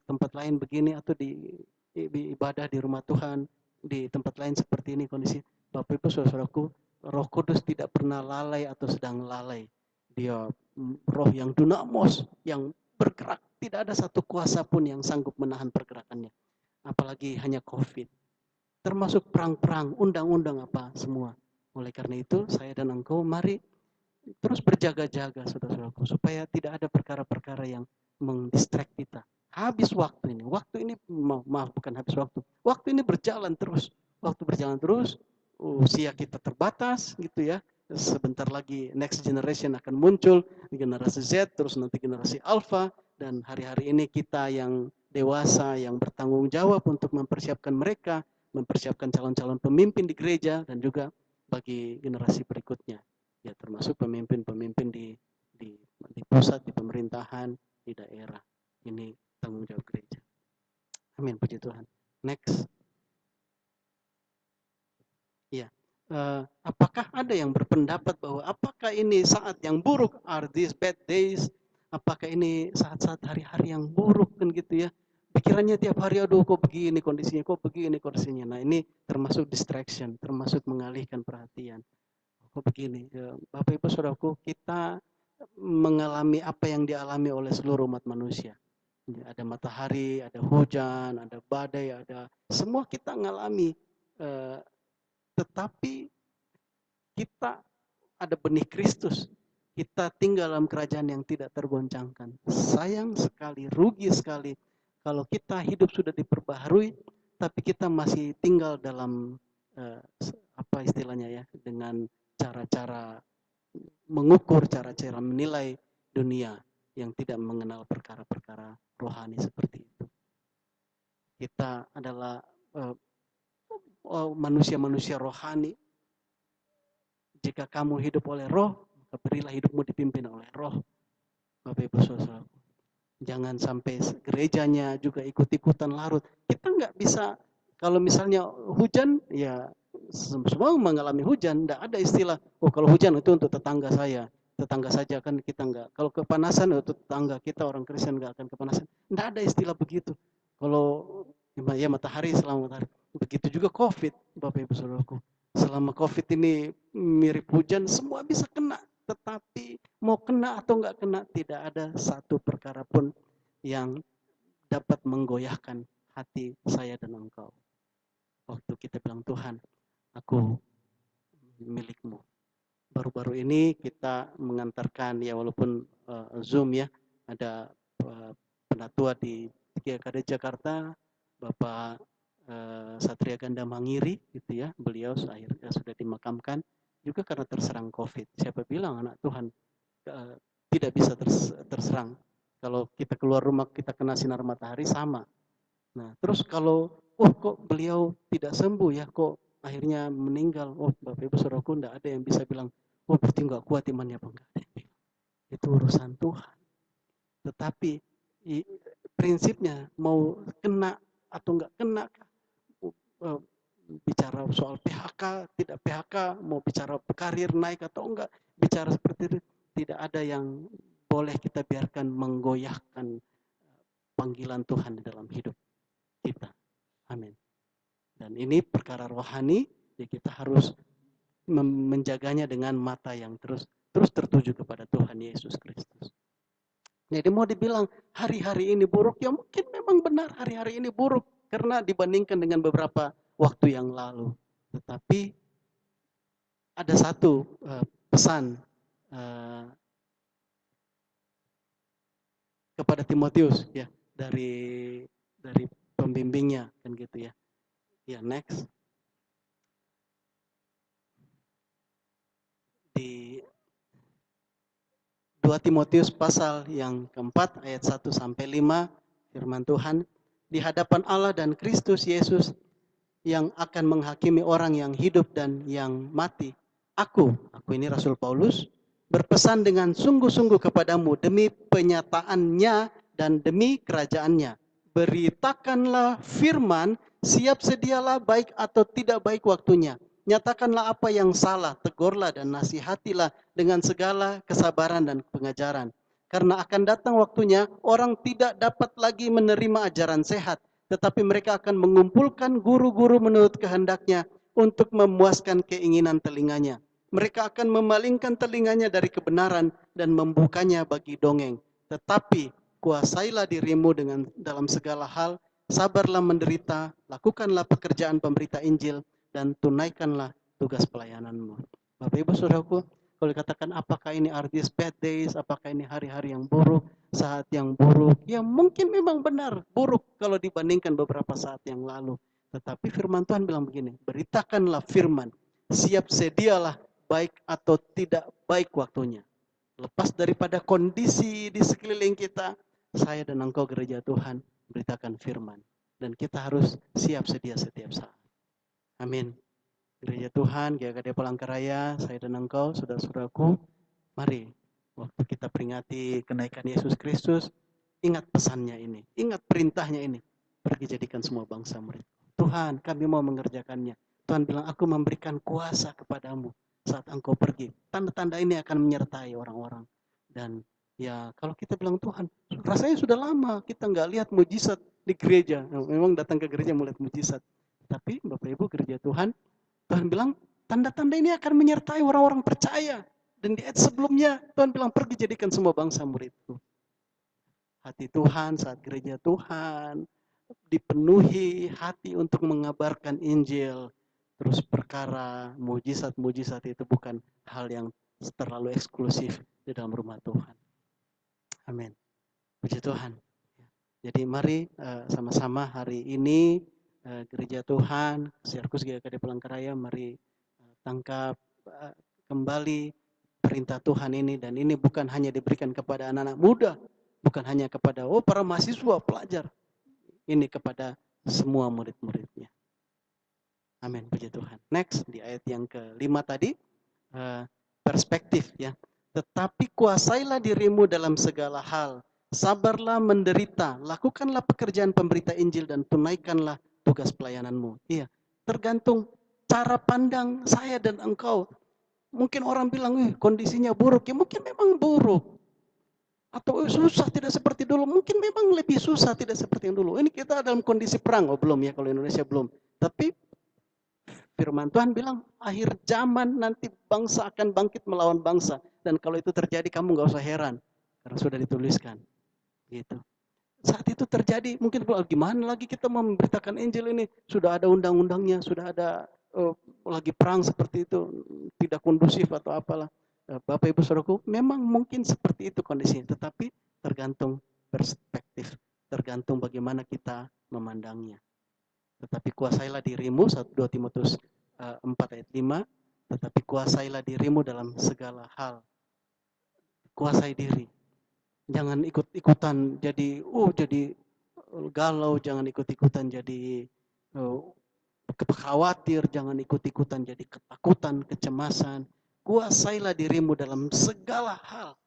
tempat lain begini, atau di ibadah di rumah Tuhan, di tempat lain seperti ini kondisi. Bapak Ibu saudaraku, Roh Kudus tidak pernah lalai atau sedang lalai. Dia roh yang dunamos, yang bergerak. Tidak ada satu kuasa pun yang sanggup menahan pergerakannya. Apalagi hanya COVID. Termasuk perang-perang, undang-undang apa semua. Oleh karena itu, saya dan engkau mari terus berjaga-jaga, saudara-saudaraku, supaya tidak ada perkara-perkara yang mendistract kita. Habis waktu ini. Waktu ini, maaf bukan habis waktu. Waktu ini berjalan terus. Waktu berjalan terus, usia kita terbatas gitu ya. Sebentar lagi next generation akan muncul, generasi Z, terus nanti generasi Alpha, dan hari-hari ini kita yang dewasa, yang bertanggung jawab untuk mempersiapkan mereka, mempersiapkan calon-calon pemimpin di gereja, dan juga bagi generasi berikutnya. Ya termasuk pemimpin-pemimpin di pusat, di pemerintahan, di daerah. Ini tanggung jawab gereja. Amin, puji Tuhan. Next. Ya. Apakah ada yang berpendapat bahwa apakah ini saat yang buruk, are these bad days? Apakah ini saat-saat hari-hari yang buruk kan gitu ya? pikirannya tiap hari, aduh kok begini kondisinya, kok begini kondisinya. Nah ini termasuk distraction, termasuk mengalihkan perhatian. Kok begini, Bapak Ibu Saudaraku, kita mengalami apa yang dialami oleh seluruh umat manusia. Ada matahari, ada hujan, ada badai, ada semua kita mengalami. Tetapi kita ada benih Kristus. Kita tinggal dalam kerajaan yang tidak tergoncangkan. Sayang sekali, rugi sekali kalau kita hidup sudah diperbaharui, tapi kita masih tinggal dalam apa istilahnya ya, dengan cara-cara mengukur, cara-cara menilai dunia yang tidak mengenal perkara-perkara rohani seperti itu. Kita adalah manusia-manusia rohani. Jika kamu hidup oleh roh, maka berilah hidupmu dipimpin oleh roh. Bapak Ibu Saudara, jangan sampai gerejanya juga ikut-ikutan larut. Kita nggak bisa, kalau misalnya hujan, ya semua mengalami hujan. Nggak ada istilah, oh kalau hujan itu untuk tetangga saya. Tetangga saja kan kita nggak. Kalau kepanasan untuk tetangga kita, orang Kristen nggak akan kepanasan. Nggak ada istilah begitu. Kalau ya matahari selama matahari. Begitu juga COVID, Bapak Ibu Saudaraku. Selama COVID ini mirip hujan, semua bisa kena. Tetapi mau kena atau nggak kena, tidak ada satu perkara pun yang dapat menggoyahkan hati saya dan engkau. Waktu kita bilang, Tuhan, aku milikmu. Baru-baru ini kita mengantarkan, ya walaupun Zoom ya, ada penatua di GKD Jakarta, Bapak Satria Ganda Mangiri, gitu ya, beliau akhirnya sudah dimakamkan juga karena terserang COVID. Siapa bilang anak Tuhan tidak bisa terserang? Kalau kita keluar rumah kita kena sinar matahari sama. Nah, terus kalau kok beliau tidak sembuh ya, kok akhirnya meninggal. Oh, Bapak Ibu Saudaraku, enggak ada yang bisa bilang, oh berarti enggak kuat imannya apa enggak. Itu urusan Tuhan. Tetapi prinsipnya mau kena atau enggak kena, bicara soal PHK, tidak PHK, mau bicara karir naik atau enggak, bicara seperti itu, tidak ada yang boleh kita biarkan menggoyahkan panggilan Tuhan di dalam hidup kita. Amin. Dan ini perkara rohani, ya kita harus menjaganya dengan mata yang terus tertuju kepada Tuhan Yesus Kristus. Jadi mau dibilang hari-hari ini buruk, ya mungkin memang benar hari-hari ini buruk karena dibandingkan dengan beberapa waktu yang lalu. Tetapi ada satu pesan kepada Timotius ya dari pembimbingnya kan gitu ya. Ya, next. Di 2 Timotius pasal yang keempat ayat 1 sampai 5 firman Tuhan, di hadapan Allah dan Kristus Yesus yang akan menghakimi orang yang hidup dan yang mati. Aku ini Rasul Paulus, berpesan dengan sungguh-sungguh kepadamu demi penyataannya dan demi kerajaannya. Beritakanlah firman, siap sedialah baik atau tidak baik waktunya. Nyatakanlah apa yang salah, tegurlah dan nasihatilah dengan segala kesabaran dan pengajaran. Karena akan datang waktunya, orang tidak dapat lagi menerima ajaran sehat, tetapi mereka akan mengumpulkan guru-guru menurut kehendaknya untuk memuaskan keinginan telinganya. Mereka akan memalingkan telinganya dari kebenaran dan membukanya bagi dongeng. Tetapi kuasailah dirimu dengan dalam segala hal, sabarlah menderita, lakukanlah pekerjaan pemberita Injil, dan tunaikanlah tugas pelayananmu. Bapak Ibu Saudaraku, kalau dikatakan apakah ini are these bad days, apakah ini hari-hari yang buruk, saat yang buruk, ya mungkin memang benar buruk kalau dibandingkan beberapa saat yang lalu. Tetapi firman Tuhan bilang begini, beritakanlah firman, siap sedialah baik atau tidak baik waktunya. Lepas daripada kondisi di sekeliling kita, saya dan engkau gereja Tuhan beritakan firman. Dan kita harus siap sedia setiap saat. Amin. Gereja Tuhan, GKD Palangkaraya, saya dan engkau, saudara-saudaraku, mari waktu kita peringati kenaikan Yesus Kristus, ingat pesannya ini, ingat perintahnya ini. Pergi jadikan semua bangsa murid. Tuhan, kami mau mengerjakannya. Tuhan bilang, aku memberikan kuasa kepadamu saat engkau pergi. Tanda-tanda ini akan menyertai orang-orang. Dan Ya, kalau kita bilang Tuhan, rasanya sudah lama kita nggak lihat mujizat di gereja. Memang datang ke gereja melihat mujizat. Tapi Bapak Ibu gereja Tuhan, Tuhan bilang tanda-tanda ini akan menyertai orang-orang percaya. Dan di ayat sebelumnya Tuhan bilang pergi jadikan semua bangsa muridku. Hati Tuhan saat gereja Tuhan dipenuhi hati untuk mengabarkan Injil. Terus perkara mujizat-mujizat itu bukan hal yang terlalu eksklusif di dalam rumah Tuhan. Amin. Puji Tuhan. Jadi mari sama-sama hari ini gereja Tuhan, Sirkus GKD Palangkaraya, mari tangkap kembali perintah Tuhan ini. Dan ini bukan hanya diberikan kepada anak-anak muda, bukan hanya kepada para mahasiswa, pelajar. Ini kepada semua murid-muridnya. Amin, puji Tuhan. Next, di ayat yang ke-5 tadi, perspektif ya. Tetapi kuasailah dirimu dalam segala hal. Sabarlah menderita, lakukanlah pekerjaan pemberita Injil dan tunaikanlah tugas pelayananmu. Iya, tergantung cara pandang saya dan engkau. Mungkin orang bilang, kondisinya buruk. Ya mungkin memang buruk. Atau susah tidak seperti dulu. Mungkin memang lebih susah tidak seperti yang dulu. Ini kita dalam kondisi perang. Oh belum ya, kalau Indonesia belum. Tapi firman Tuhan bilang, akhir zaman nanti bangsa akan bangkit melawan bangsa. Dan kalau itu terjadi, kamu nggak usah heran. Karena sudah dituliskan. Gitu. Saat itu terjadi, mungkin gimana lagi kita memberitakan Injil ini? Sudah ada undang-undangnya, sudah ada lagi perang seperti itu, tidak kondusif atau apalah. Bapak Ibu Saudaraku, memang mungkin seperti itu kondisinya, tetapi tergantung perspektif, tergantung bagaimana kita memandangnya. Tetapi kuasailah dirimu, 2 Timotius 4 ayat 5, tetapi kuasailah dirimu dalam segala hal. Kuasai diri. Jangan ikut-ikutan jadi galau, jangan ikut-ikutan jadi khawatir, jangan ikut-ikutan jadi ketakutan, kecemasan. Kuasailah dirimu dalam segala hal.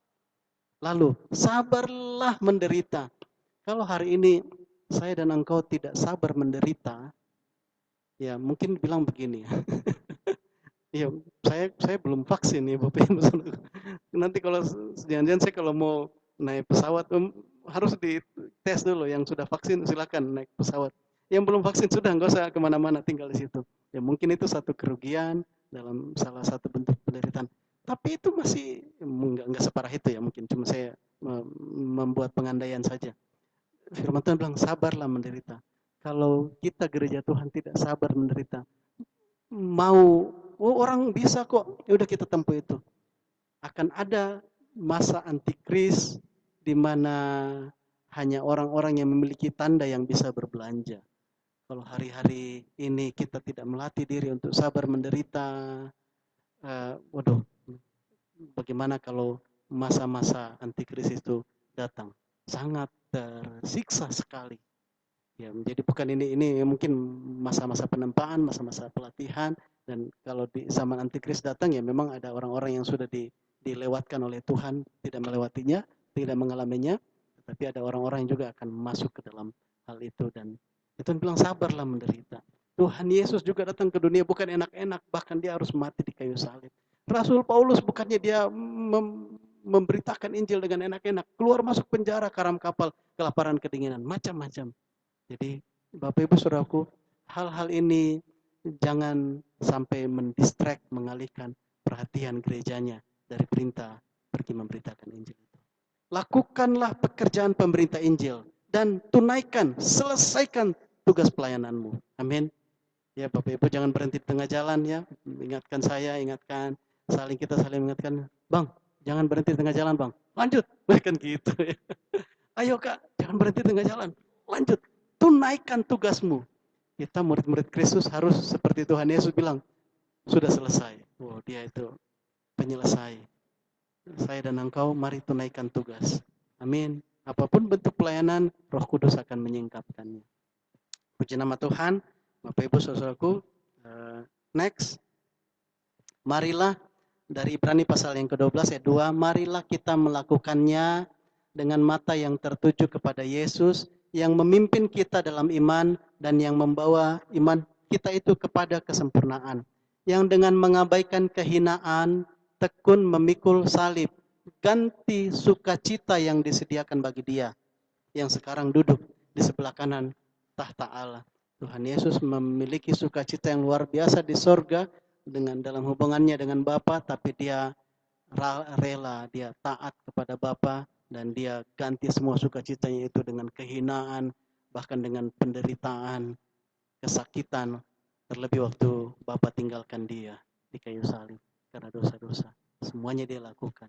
Lalu sabarlah menderita. Kalau hari ini saya dan engkau tidak sabar menderita, ya mungkin bilang begini. Ya, saya belum vaksin ya Bapak Ibu. Nanti kalau jangan-jangan saya kalau mau naik pesawat harus dites dulu. Yang sudah vaksin silakan naik pesawat. Yang belum vaksin sudah nggak usah kemana-mana, tinggal di situ. Ya mungkin itu satu kerugian dalam salah satu bentuk penderitaan. Tapi itu masih nggak separah itu ya, mungkin cuma saya membuat pengandaian saja. Firman Tuhan bilang sabarlah menderita. Kalau kita gereja Tuhan tidak sabar menderita, mau orang bisa kok, ya udah kita tempuh itu. Akan ada masa antikris di mana hanya orang-orang yang memiliki tanda yang bisa berbelanja. Kalau hari-hari ini kita tidak melatih diri untuk sabar menderita, bagaimana kalau masa-masa antikris itu datang? Sangat tersiksa sekali. Ya, jadi bukan ini mungkin masa-masa penempaan, masa-masa pelatihan, dan kalau di zaman antikris datang ya memang ada orang-orang yang sudah dilewatkan oleh Tuhan, tidak melewatinya, tidak mengalaminya, tapi ada orang-orang yang juga akan masuk ke dalam hal itu. Dan Tuhan bilang sabarlah menderita. Tuhan Yesus juga datang ke dunia bukan enak-enak, bahkan dia harus mati di kayu salib. Rasul Paulus bukannya dia memberitakan Injil dengan enak-enak, keluar masuk penjara, karam kapal, kelaparan, kedinginan, macam-macam. Jadi Bapak Ibu Saudaraku, hal-hal ini jangan sampai mendistract, mengalihkan perhatian gerejanya dari perintah pergi memberitakan Injil itu. Lakukanlah pekerjaan pemerintah Injil dan tunaikan, selesaikan tugas pelayananmu. Amin. Ya Bapak Ibu jangan berhenti di tengah jalan ya. Ingatkan saya, ingatkan, kita saling mengingatkan. Bang, jangan berhenti di tengah jalan bang. Lanjut. Bukan gitu ya. Ayo kak, jangan berhenti di tengah jalan. Lanjut. Tunaikan tugasmu. Kita murid-murid Kristus harus seperti Tuhan Yesus bilang, sudah selesai. Wow, dia itu penyelesai. Saya dan engkau mari tunaikan tugas. Amin. Apapun bentuk pelayanan, Roh Kudus akan menyingkapkannya. Puji nama Tuhan. Bapak Ibu Saudaraku, next. Marilah dari Ibrani pasal yang ke-12 ayat 2, marilah kita melakukannya dengan mata yang tertuju kepada Yesus yang memimpin kita dalam iman dan yang membawa iman kita itu kepada kesempurnaan. Yang dengan mengabaikan kehinaan, tekun memikul salib, ganti sukacita yang disediakan bagi dia yang sekarang duduk di sebelah kanan tahta Allah. Tuhan Yesus memiliki sukacita yang luar biasa di sorga dengan dalam hubungannya dengan Bapa, tapi dia rela, dia taat kepada Bapa, dan dia ganti semua sukacitanya itu dengan kehinaan, bahkan dengan penderitaan, kesakitan, terlebih waktu Bapa tinggalkan dia di kayu salib karena dosa-dosa. Semuanya dia lakukan.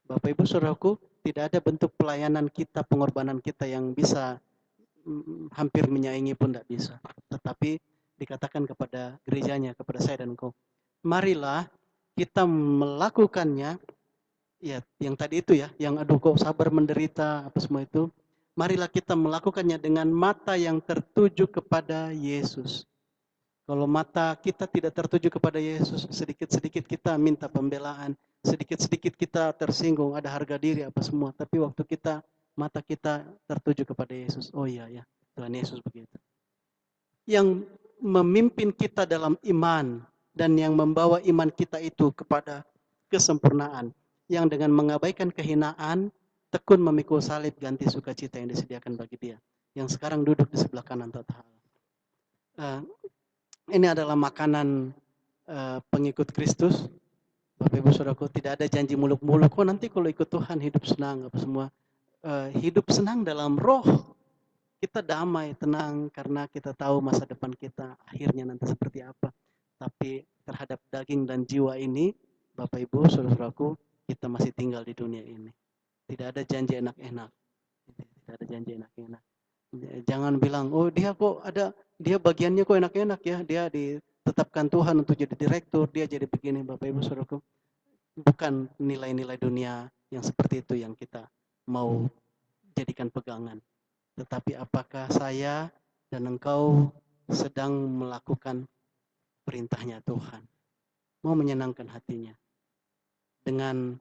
Bapak Ibu Saudaraku, tidak ada bentuk pelayanan kita, pengorbanan kita yang bisa hampir menyaingi pun tidak bisa. Tetapi dikatakan kepada gerejanya, kepada saya dan engkau, marilah kita melakukannya, ya yang tadi itu ya, yang aduh kok sabar menderita, apa semua itu, marilah kita melakukannya dengan mata yang tertuju kepada Yesus. Kalau mata kita tidak tertuju kepada Yesus, sedikit-sedikit kita minta pembelaan, sedikit-sedikit kita tersinggung, ada harga diri apa semua. Tapi waktu mata kita tertuju kepada Yesus, oh iya ya, Tuhan Yesus begitu. Yang memimpin kita dalam iman dan yang membawa iman kita itu kepada kesempurnaan. Yang dengan mengabaikan kehinaan, tekun memikul salib ganti sukacita yang disediakan bagi dia. Yang sekarang duduk di sebelah kanan Tuhan. Ini adalah makanan pengikut Kristus. Bapak Ibu Saudaraku, tidak ada janji muluk-muluk. Oh nanti kalau ikut Tuhan hidup senang apa semua. Hidup senang dalam roh. Kita damai, tenang karena kita tahu masa depan kita akhirnya nanti seperti apa. Tapi terhadap daging dan jiwa ini, Bapak Ibu Saudaraku, kita masih tinggal di dunia ini. Tidak ada janji enak-enak. Tidak ada janji enak-enak. Jangan bilang, oh dia bagiannya kok enak-enak ya, dia ditetapkan Tuhan untuk jadi direktur, dia jadi begini. Bapak Ibu Saudaraku, bukan nilai-nilai dunia yang seperti itu yang kita mau jadikan pegangan. Tetapi apakah saya dan engkau sedang melakukan perintahnya Tuhan, mau menyenangkan hatinya, dengan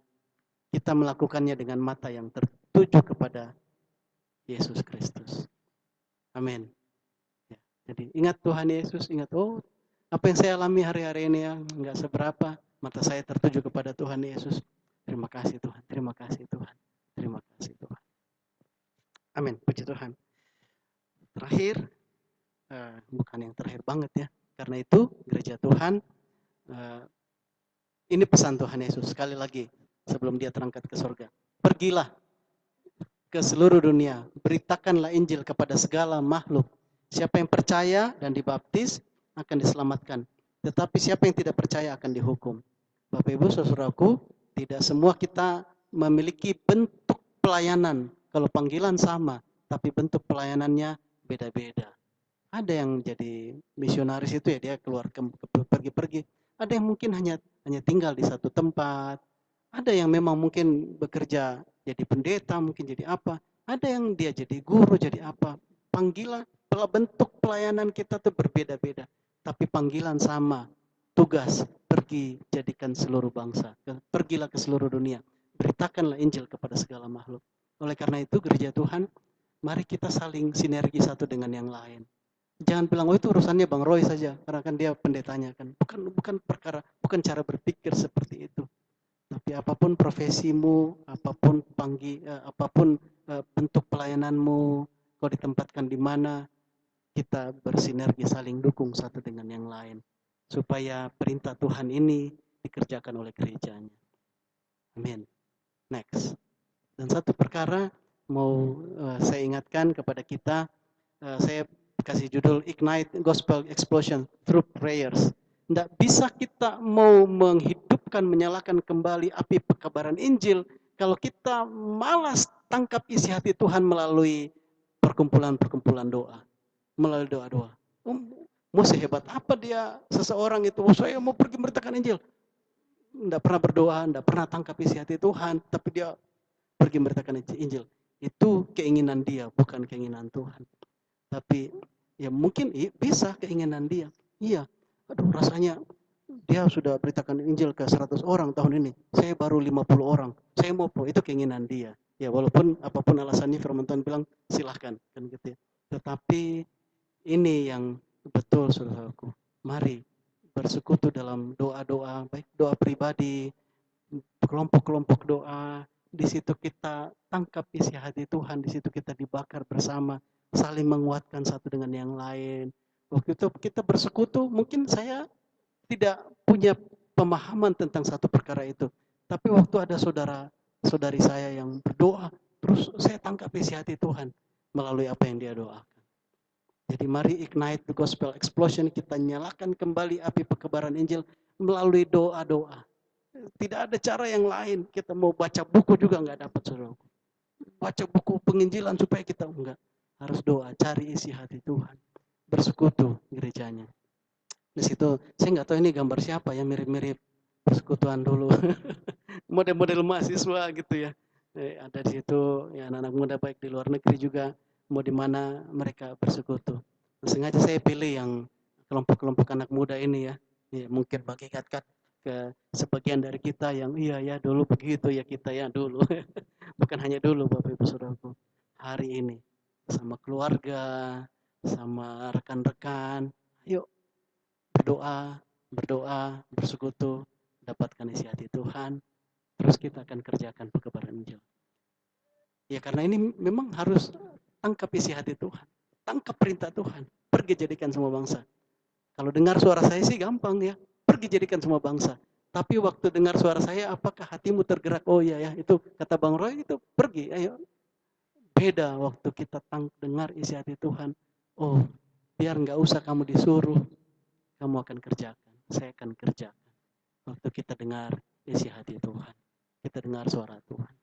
kita melakukannya dengan mata yang tertuju kepada Yesus Kristus. Amin. Ya, jadi ingat Tuhan Yesus, ingat apa yang saya alami hari-hari ini ya nggak seberapa, mata saya tertuju kepada Tuhan Yesus. Terima kasih Tuhan, terima kasih Tuhan, terima kasih Tuhan. Amin, puji Tuhan. Terakhir, bukan yang terakhir banget ya, karena itu gereja Tuhan, ini pesan Tuhan Yesus sekali lagi sebelum dia terangkat ke surga. Pergilah ke seluruh dunia, beritakanlah Injil kepada segala makhluk. Siapa yang percaya dan dibaptis akan diselamatkan. Tetapi siapa yang tidak percaya akan dihukum. Bapak Ibu Saudaraku, tidak semua kita memiliki bentuk pelayanan. Kalau panggilan sama, tapi bentuk pelayanannya beda-beda. Ada yang jadi misionaris itu ya dia keluar pergi-pergi. Ada yang mungkin hanya tinggal di satu tempat. Ada yang memang mungkin bekerja jadi pendeta, mungkin jadi apa. Ada yang dia jadi guru, jadi apa. Panggilan, bentuk pelayanan kita tuh berbeda-beda. Tapi panggilan sama, tugas, pergi jadikan seluruh bangsa. Pergilah ke seluruh dunia. Beritakanlah Injil kepada segala makhluk. Oleh karena itu gereja Tuhan, mari kita saling sinergi satu dengan yang lain. Jangan bilang, oh itu urusannya Bang Roy saja, karena kan dia pendetanya kan. Bukan cara berpikir seperti itu. Tapi apapun profesimu, apapun bentuk pelayananmu, kau ditempatkan di mana, kita bersinergi saling dukung satu dengan yang lain. Supaya perintah Tuhan ini dikerjakan oleh gerejanya. Amin. Next. Dan satu perkara mau saya ingatkan kepada kita, saya kasih judul Ignite Gospel Explosion Through Prayers. Tidak bisa kita mau menghidupkan, menyalakan kembali api pekabaran Injil kalau kita malas tangkap isi hati Tuhan melalui perkumpulan-perkumpulan doa, melalui doa-doa. Mau sehebat apa dia seseorang itu, saya mau pergi memberitakan Injil. Tidak pernah berdoa, tidak pernah tangkap isi hati Tuhan, tapi dia pergi memberitakan Injil. Itu keinginan dia, bukan keinginan Tuhan. Tapi ya mungkin bisa keinginan dia. Iya, aduh rasanya dia sudah beritakan Injil ke 100 orang tahun ini. Saya baru 50 orang. Saya mau itu keinginan dia. Ya walaupun apapun alasannya firman Tuhan bilang silahkan. Kan gitu ya. Tetapi ini yang betul saudaraku. Mari bersekutu dalam doa-doa, baik doa pribadi, kelompok-kelompok doa, di situ kita tangkap isi hati Tuhan, di situ kita dibakar bersama, saling menguatkan satu dengan yang lain. Waktu itu kita bersekutu, mungkin saya tidak punya pemahaman tentang satu perkara itu. Tapi waktu ada saudari saya yang berdoa, terus saya tangkap isi hati Tuhan melalui apa yang dia doakan. Jadi mari ignite the gospel explosion, kita nyalakan kembali api pekebaran Injil melalui doa-doa. Tidak ada cara yang lain. Kita mau baca buku juga nggak dapat, saudaraku. Baca buku penginjilan supaya kita enggak. Harus doa, cari isi hati Tuhan. Bersekutu gerejanya. Di situ saya nggak tahu ini gambar siapa ya, mirip-mirip persekutuan dulu. Model-model mahasiswa gitu ya. Ada di situ ya, anak-anak muda baik di luar negeri juga, mau di mana mereka bersekutu. Sengaja saya pilih yang kelompok-kelompok anak muda ini ya. Ya mungkin bagi kat ke sebagian dari kita yang iya ya dulu begitu ya kita ya dulu. Bukan hanya dulu Bapak Ibu Saudaraku. Hari ini sama keluarga, sama rekan-rekan, yuk berdoa, bersekutu, dapatkan isi hati Tuhan, terus kita akan kerjakan pekebaran Injil. Ya karena ini memang harus tangkap isi hati Tuhan, tangkap perintah Tuhan, pergi jadikan semua bangsa. Kalau dengar suara saya sih gampang ya, pergi jadikan semua bangsa. Tapi waktu dengar suara saya, apakah hatimu tergerak? Oh iya ya, itu kata Bang Roy itu pergi, ayo. Beda waktu kita dengar isi hati Tuhan. Oh, biar nggak usah kamu disuruh, kamu akan kerjakan. Saya akan kerjakan. Waktu kita dengar isi hati Tuhan, kita dengar suara Tuhan.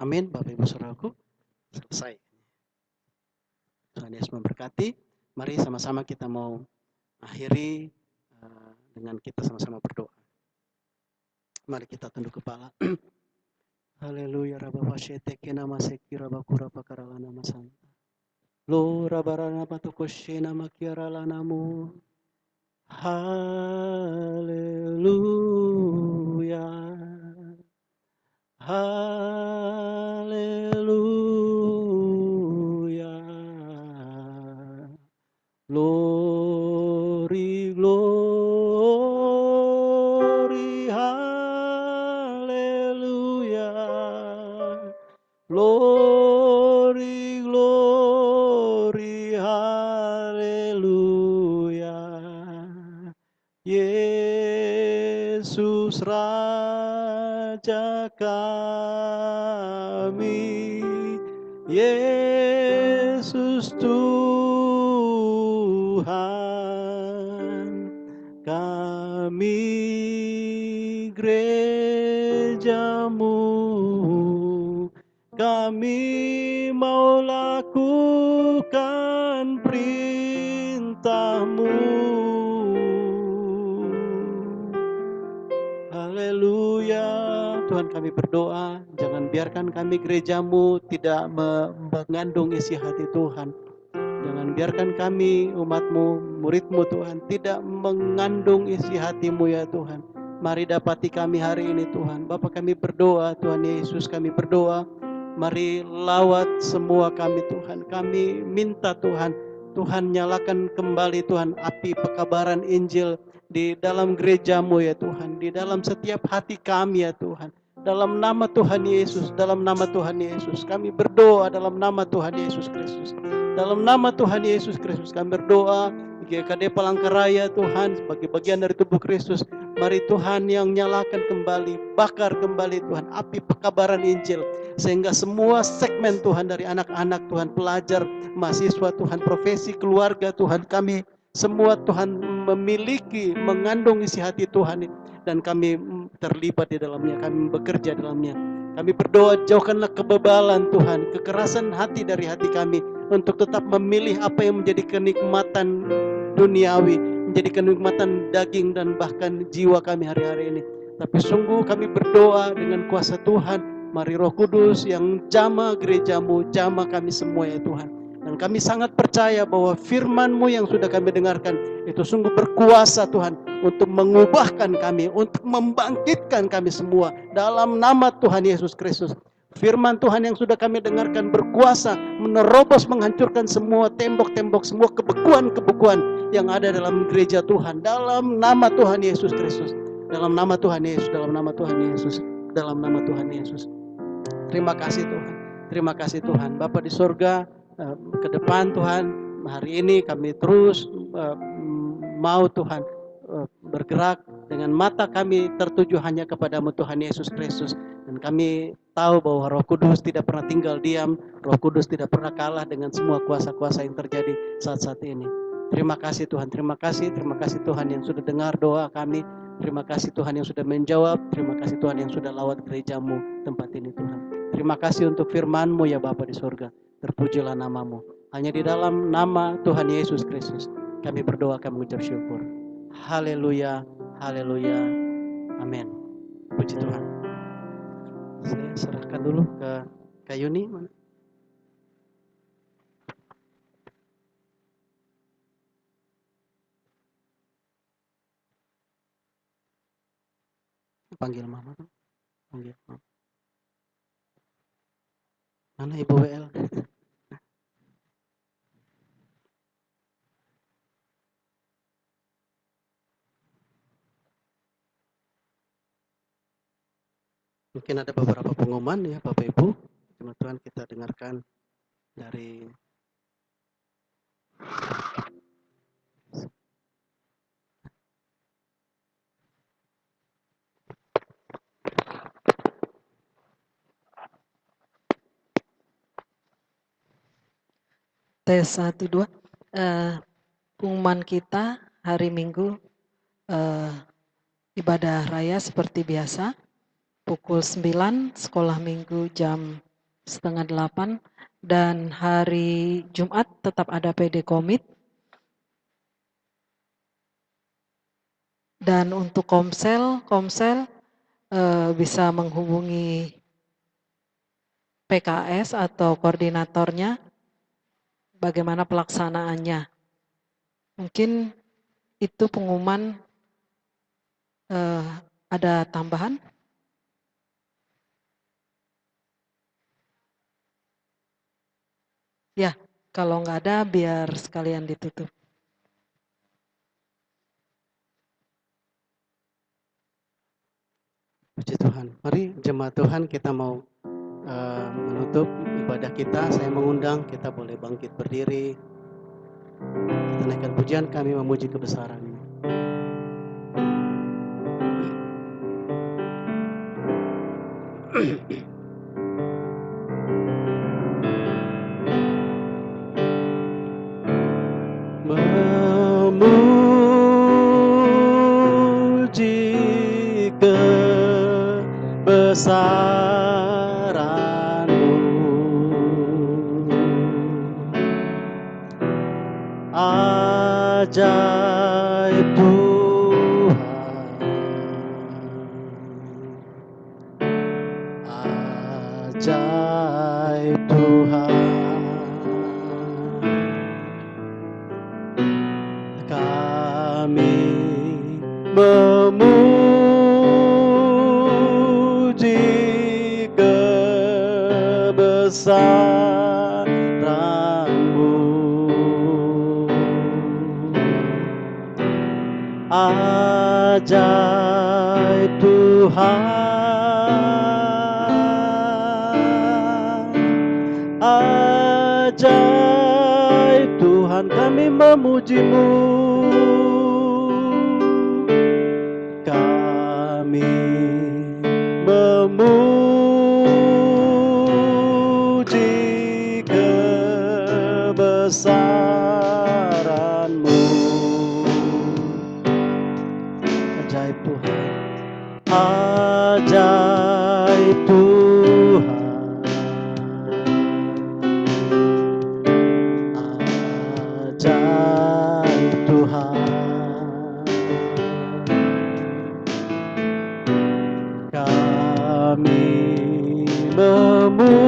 Amin, Bapak Ibu Saudaraku. Selesai. Tuhan Yesus memberkati. Mari sama-sama kita mau akhiri dengan kita sama-sama berdoa. Mari kita tunduk kepala. Haleluya, Rabba Vasheteke nama seki Rabba Kurapa Karalana Masanta. Lo Rabarana Patukoshena Makiarala Namu. Haleluya. Haleluya. Glory, glory, hallelujah. Glory, glory, hallelujah. Yesus Raja kami, Yesus Tuhan kami, gerejamu, kami mau lakukan perintahmu. Haleluya. Tuhan kami berdoa, jangan biarkan kami gerejamu tidak mengandung isi hati Tuhan. Jangan biarkan kami umatmu, muridmu Tuhan, tidak mengandung isi hatimu ya Tuhan. Mari dapati kami hari ini Tuhan. Bapa kami berdoa, Tuhan Yesus kami berdoa. Mari lawat semua kami Tuhan. Kami minta Tuhan, Tuhan nyalakan kembali Tuhan api pekabaran Injil di dalam gerejamu ya Tuhan, di dalam setiap hati kami ya Tuhan. Dalam nama Tuhan Yesus, dalam nama Tuhan Yesus, kami berdoa dalam nama Tuhan Yesus Kristus. Dalam nama Tuhan Yesus Kristus kami berdoa, GKD Palangkaraya Tuhan, sebagai bagian dari tubuh Kristus. Mari Tuhan yang nyalakan kembali, bakar kembali Tuhan, api pekabaran Injil. Sehingga semua segmen Tuhan dari anak-anak Tuhan, pelajar, mahasiswa Tuhan, profesi, keluarga Tuhan, kami semua Tuhan memiliki, mengandung isi hati Tuhan, dan kami terlibat di dalamnya, kami bekerja di dalamnya. Kami berdoa, jauhkanlah kebebalan Tuhan, kekerasan hati dari hati kami, untuk tetap memilih apa yang menjadi kenikmatan duniawi, menjadi kenikmatan daging dan bahkan jiwa kami hari-hari ini. Tapi sungguh kami berdoa dengan kuasa Tuhan, mari Roh Kudus yang jamah gerejamu, jamah kami semua ya Tuhan. Dan kami sangat percaya bahwa firman-Mu yang sudah kami dengarkan itu sungguh berkuasa Tuhan untuk mengubahkan kami, untuk membangkitkan kami semua dalam nama Tuhan Yesus Kristus. Firman Tuhan yang sudah kami dengarkan berkuasa menerobos, menghancurkan semua tembok-tembok, semua kebekuan-kebekuan yang ada dalam gereja Tuhan, dalam nama Tuhan Yesus Kristus. Dalam nama Tuhan Yesus, dalam nama Tuhan Yesus, dalam nama Tuhan Yesus. Terima kasih Tuhan. Terima kasih Tuhan. Bapa di sorga, ke depan Tuhan, hari ini kami terus mau Tuhan bergerak dengan mata kami tertuju hanya kepadamu Tuhan Yesus Kristus. Dan kami tahu bahwa Roh Kudus tidak pernah tinggal diam, Roh Kudus tidak pernah kalah dengan semua kuasa-kuasa yang terjadi saat-saat ini. Terima kasih Tuhan, terima kasih Tuhan yang sudah dengar doa kami. Terima kasih Tuhan yang sudah menjawab, terima kasih Tuhan yang sudah lawat gerejamu tempat ini Tuhan. Terima kasih untuk firman-Mu ya Bapa di surga. Terpujilah nama-Mu. Hanya di dalam nama Tuhan Yesus Kristus kami berdoa, kami mengucap syukur. Haleluya, haleluya, amin. Puji Tuhan. Saya serahkan dulu ke Kak Yuni. Panggil mama. Panggil mama. Mana Ibu WL? Mungkin ada beberapa pengumuman ya Bapak Ibu. Teman-teman kita dengarkan dari Tes 1, 2. Pengumuman kita hari Minggu ibadah raya seperti biasa. Pukul 9, sekolah minggu jam 7:30. Dan hari Jumat tetap ada PD Komit. Dan untuk komsel bisa menghubungi PKS atau koordinatornya bagaimana pelaksanaannya. Mungkin itu pengumuman. Ada tambahan? Ya, kalau nggak ada biar sekalian ditutup. Puji Tuhan. Mari jemaat Tuhan kita mau menutup ibadah kita. Saya mengundang kita boleh bangkit berdiri. Kita naikkan pujian kami memuji kebesaran-Mu. Memuji kebesaran-Mu, ajaib Tuhan, ajaib Tuhan. Kami memuji kebesaran-Mu, ajaib Tuhan, ajaib Tuhan, kami memuji-Mu, kami memuji kebesaran-Mu, ajaib Tuhan, ajaib Tuhan, ajaib Tuhan, kami memuji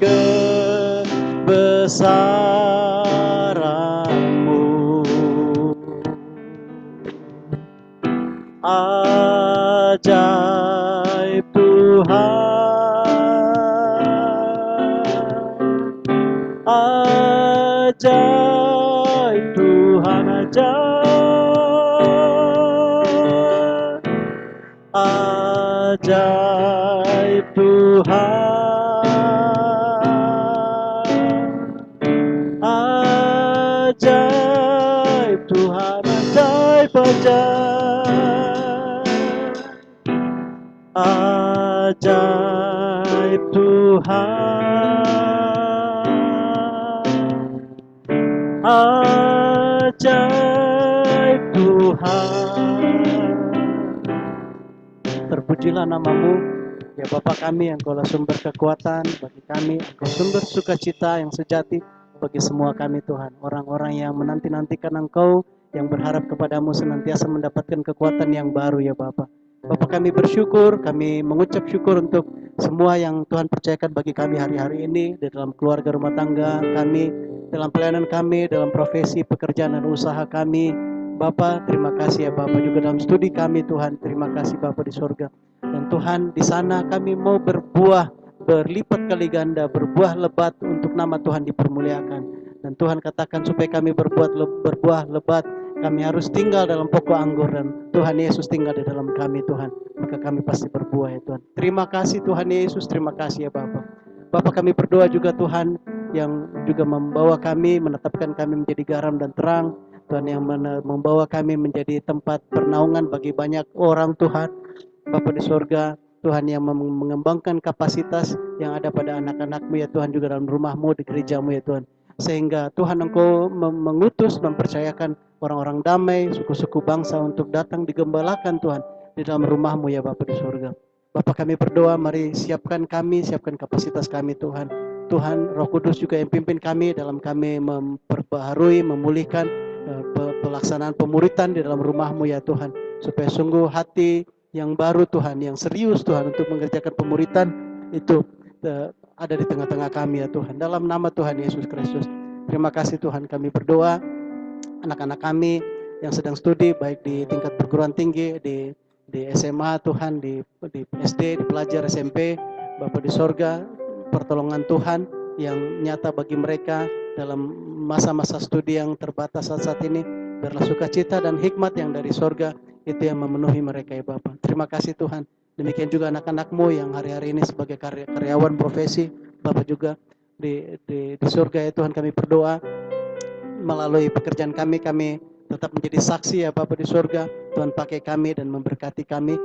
kebesaran-Mu, ajaib Tuhan, ajaib Tuhan, ajaib Ajaib Tuhan, ajaib Tuhan, ajaib, ajaib Tuhan, ajaib Tuhan. Terpujilah namamu, ya Bapa kami, Engkaulah sumber kekuatan bagi kami, Engkau sumber sukacita yang sejati bagi semua kami Tuhan. Orang-orang yang menanti-nantikan Engkau, yang berharap kepadamu senantiasa mendapatkan kekuatan yang baru ya Bapa. Bapa kami bersyukur, kami mengucap syukur untuk semua yang Tuhan percayakan bagi kami hari-hari ini, di dalam keluarga rumah tangga kami, dalam pelayanan kami, dalam profesi, pekerjaan dan usaha kami. Bapa, terima kasih ya Bapa, juga dalam studi kami Tuhan, terima kasih Bapa di sorga. Dan Tuhan, di sana kami mau berbuah berlipat kali ganda, berbuah lebat untuk nama Tuhan dipermuliakan. Dan Tuhan katakan supaya kami berbuah lebat, kami harus tinggal dalam pokok anggur dan Tuhan Yesus tinggal di dalam kami Tuhan. Maka kami pasti berbuah ya Tuhan. Terima kasih Tuhan Yesus, terima kasih ya Bapa. Bapa kami berdoa juga Tuhan yang juga membawa kami, menetapkan kami menjadi garam dan terang. Tuhan yang membawa kami menjadi tempat pernaungan bagi banyak orang Tuhan. Bapa di sorga, Tuhan yang mengembangkan kapasitas yang ada pada anak-anak-Mu ya Tuhan, juga dalam rumah-Mu, di gereja-Mu ya Tuhan. Sehingga Tuhan Engkau mengutus, mempercayakan orang-orang damai, suku-suku bangsa untuk datang digembalakan Tuhan di dalam rumah-Mu ya Bapa di sorga. Bapa kami berdoa, mari siapkan kami, siapkan kapasitas kami Tuhan. Tuhan Roh Kudus juga yang pimpin kami dalam kami memperbaharui, memulihkan pelaksanaan pemuritan di dalam rumah-Mu ya Tuhan, supaya sungguh hati yang baru Tuhan, yang serius Tuhan untuk mengerjakan pemuritan itu ada di tengah-tengah kami ya Tuhan, dalam nama Tuhan Yesus Kristus. Terima kasih Tuhan, kami berdoa anak-anak kami yang sedang studi baik di tingkat perguruan tinggi, di SMA Tuhan, di SD, di pelajar SMP, Bapa di sorga, pertolongan Tuhan yang nyata bagi mereka dalam masa-masa studi yang terbatas saat ini. Biarlah sukacita dan hikmat yang dari sorga itu yang memenuhi mereka ya Bapa. Terima kasih Tuhan. Demikian juga anak-anak-Mu yang hari-hari ini sebagai karyawan profesi, Bapa juga di surga ya Tuhan, kami berdoa melalui pekerjaan kami tetap menjadi saksi ya Bapa di surga. Tuhan pakai kami dan memberkati kami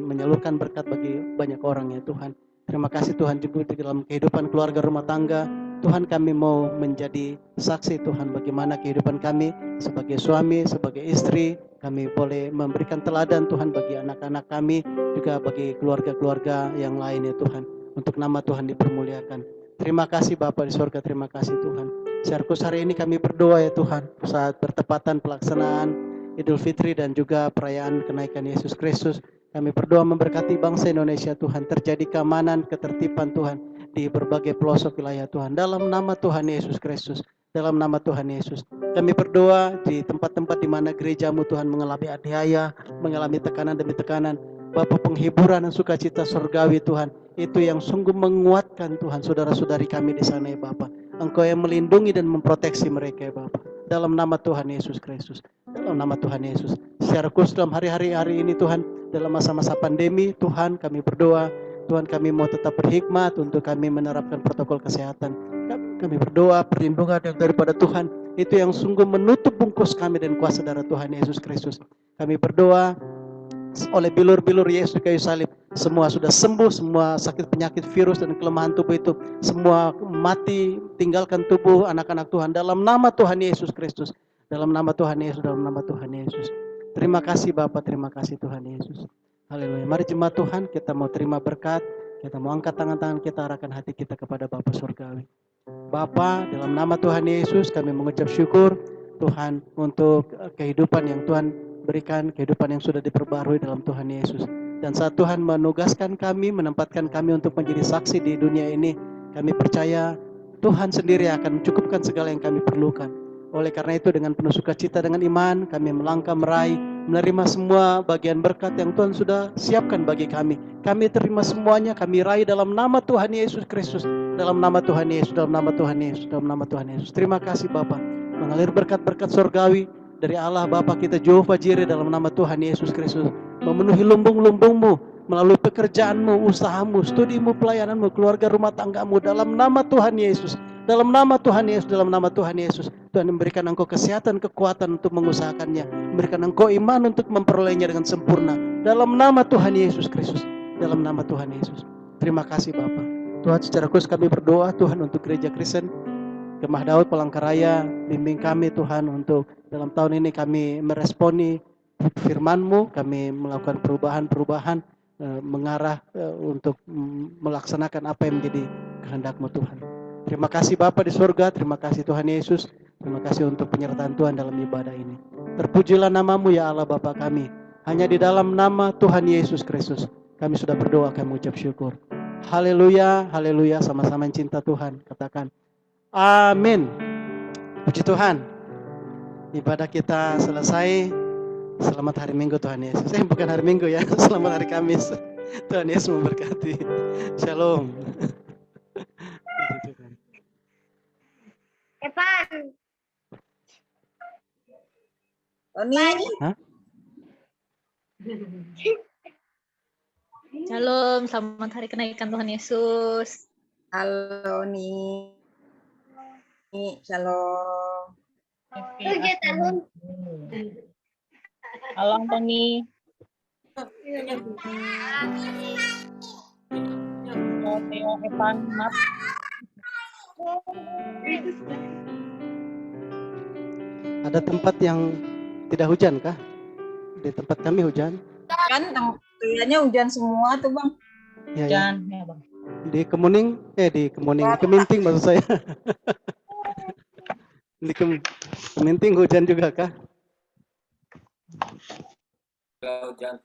menyalurkan berkat bagi banyak orang ya Tuhan. Terima kasih Tuhan juga di dalam kehidupan keluarga rumah tangga. Tuhan, kami mau menjadi saksi Tuhan bagaimana kehidupan kami sebagai suami, sebagai istri. Kami boleh memberikan teladan Tuhan bagi anak-anak kami, juga bagi keluarga-keluarga yang lain ya Tuhan. Untuk nama Tuhan dipermuliakan. Terima kasih Bapa di surga, terima kasih Tuhan. Secara khusus hari ini kami berdoa ya Tuhan, saat bertepatan pelaksanaan Idul Fitri dan juga perayaan kenaikan Yesus Kristus. Kami berdoa memberkati bangsa Indonesia Tuhan, terjadi keamanan, ketertiban Tuhan di berbagai pelosok wilayah Tuhan. Dalam nama Tuhan Yesus Kristus, dalam nama Tuhan Yesus. Kami berdoa di tempat-tempat di mana gereja-Mu Tuhan mengalami aniaya, mengalami tekanan demi tekanan. Bapa, penghiburan dan sukacita surgawi Tuhan, itu yang sungguh menguatkan Tuhan saudara-saudari kami di sana ya Bapa. Engkau yang melindungi dan memproteksi mereka ya Bapa. Dalam nama Tuhan Yesus Kristus, dalam nama Tuhan Yesus. Secara khusus dalam hari-hari ini Tuhan, dalam masa-masa pandemi Tuhan, kami berdoa Tuhan, kami mau tetap berhikmat untuk kami menerapkan protokol kesehatan. Kami berdoa perlindungan yang daripada Tuhan itu yang sungguh menutup bungkus kami dan kuasa darah Tuhan Yesus Kristus. Kami berdoa oleh bilur-bilur Yesus di kayu salib, semua sudah sembuh, semua sakit penyakit virus dan kelemahan tubuh itu semua mati, tinggalkan tubuh anak-anak Tuhan dalam nama Tuhan Yesus Kristus, dalam nama Tuhan Yesus, dalam nama Tuhan Yesus. Terima kasih Bapa, terima kasih Tuhan Yesus. Haleluya. Mari jemaat Tuhan, kita mau terima berkat, kita mau angkat tangan-tangan kita, arahkan hati kita kepada Bapa surgawi. Bapa, dalam nama Tuhan Yesus kami mengucap syukur Tuhan untuk kehidupan yang Tuhan berikan, kehidupan yang sudah diperbarui dalam Tuhan Yesus. Dan saat Tuhan menugaskan kami, menempatkan kami untuk menjadi saksi di dunia ini, kami percaya Tuhan sendiri akan mencukupkan segala yang kami perlukan. Oleh karena itu dengan penuh sukacita, dengan iman, kami melangkah meraih, menerima semua bagian berkat yang Tuhan sudah siapkan bagi kami. Kami terima semuanya, kami raih dalam nama Tuhan Yesus Kristus. Dalam nama Tuhan Yesus, dalam nama Tuhan Yesus, dalam nama Tuhan Yesus. Terima kasih Bapa, mengalir berkat-berkat surgawi dari Allah Bapa kita Jehovah Jireh dalam nama Tuhan Yesus Kristus. Memenuhi lumbung-lumbung-Mu, melalui pekerjaanmu, usahamu, studimu, pelayananmu, keluarga rumah tanggamu, dalam nama Tuhan Yesus. Dalam nama Tuhan Yesus, dalam nama Tuhan Yesus. Tuhan memberikan engkau kesehatan, kekuatan untuk mengusahakannya. Memberikan engkau iman untuk memperolehnya dengan sempurna. Dalam nama Tuhan Yesus Kristus. Dalam nama Tuhan Yesus. Terima kasih Bapa. Tuhan, secara khusus kami berdoa Tuhan untuk gereja Kristen Kemah Daud Palangkaraya, bimbing kami Tuhan untuk dalam tahun ini kami meresponi firman-Mu, kami melakukan perubahan-perubahan mengarah untuk melaksanakan apa yang menjadi kehendak-Mu Tuhan. Terima kasih Bapa di surga, terima kasih Tuhan Yesus, terima kasih untuk penyertaan Tuhan dalam ibadah ini. Terpujilah nama-Mu ya Allah Bapa kami. Hanya di dalam nama Tuhan Yesus Kristus kami sudah berdoa, kami mengucap syukur. Haleluya, haleluya, sama-sama cinta Tuhan. Katakan amin. Puji Tuhan. Ibadah kita selesai. Selamat hari Minggu Tuhan Yesus. Bukan hari Minggu ya. Selamat hari Kamis. Tuhan Yesus memberkati. Shalom. Evan. Tony. Hah? Shalom, selamat hari kenaikan Tuhan Yesus. Halo nih. Shalom. Halo Antoni. Halo Evan, Mat. Ada tempat yang tidak hujan kah? Di tempat kami hujan. Kan kayaknya hujan semua tuh Bang. Ya, Hujan, ya. ya Bang. Di Keminting maksud saya. Di Keminting hujan juga kah? Hujan.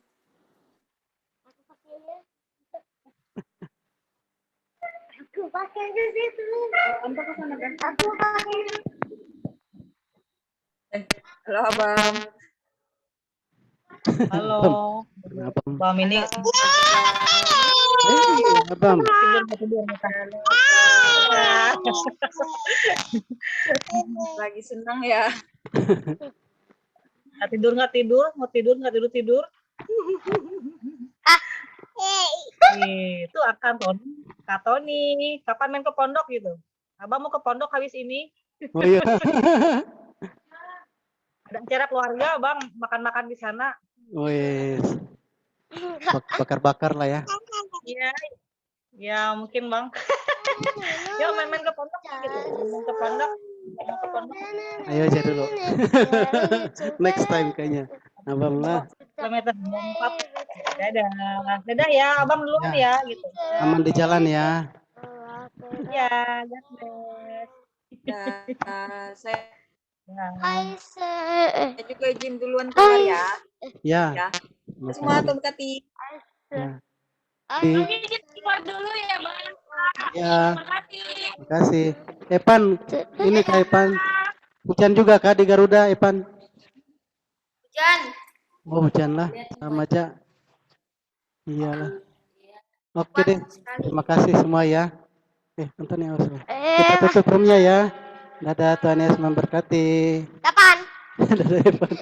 Aku pakai di situ. Aku pakai. Halo Abang. Halo. Kenapa? Bang ini Abang. tidur. Lagi senang ya. Nggak tidur, mau tidur nggak tidur. Itu akan Kak Tony, kapan main ke pondok gitu? Abang mau ke pondok habis ini. Oh iya. Ada acara keluarga, Bang, makan-makan di sana. Wes. Bakar-bakar lah ya. Iya. Ya, mungkin, Bang. Yuk main-main ke pondok gitu. Main ke pondok. Ayo aja dulu. Next time kayaknya. Abang lah. Kilometer 4. Dadah ya, Abang duluan ya gitu. Aman di jalan ya. Ya, God bless. Saya juga izin duluan keluar ya. Ya. Semua berkati. Ya. Keluar dulu ya, Bang. Ya. Terima kasih. Evan, ini Kak Evan. Hujan juga Kak di Garuda, Evan? Hujan. Oh, hujan lah. Sama aja. Iyalah. Oke deh. Terima kasih semua ya. Antoni harus. Kita tutup roomnya ya. Dadah, Tuhan Yesus memberkati. Kapan? Dadah, Evan.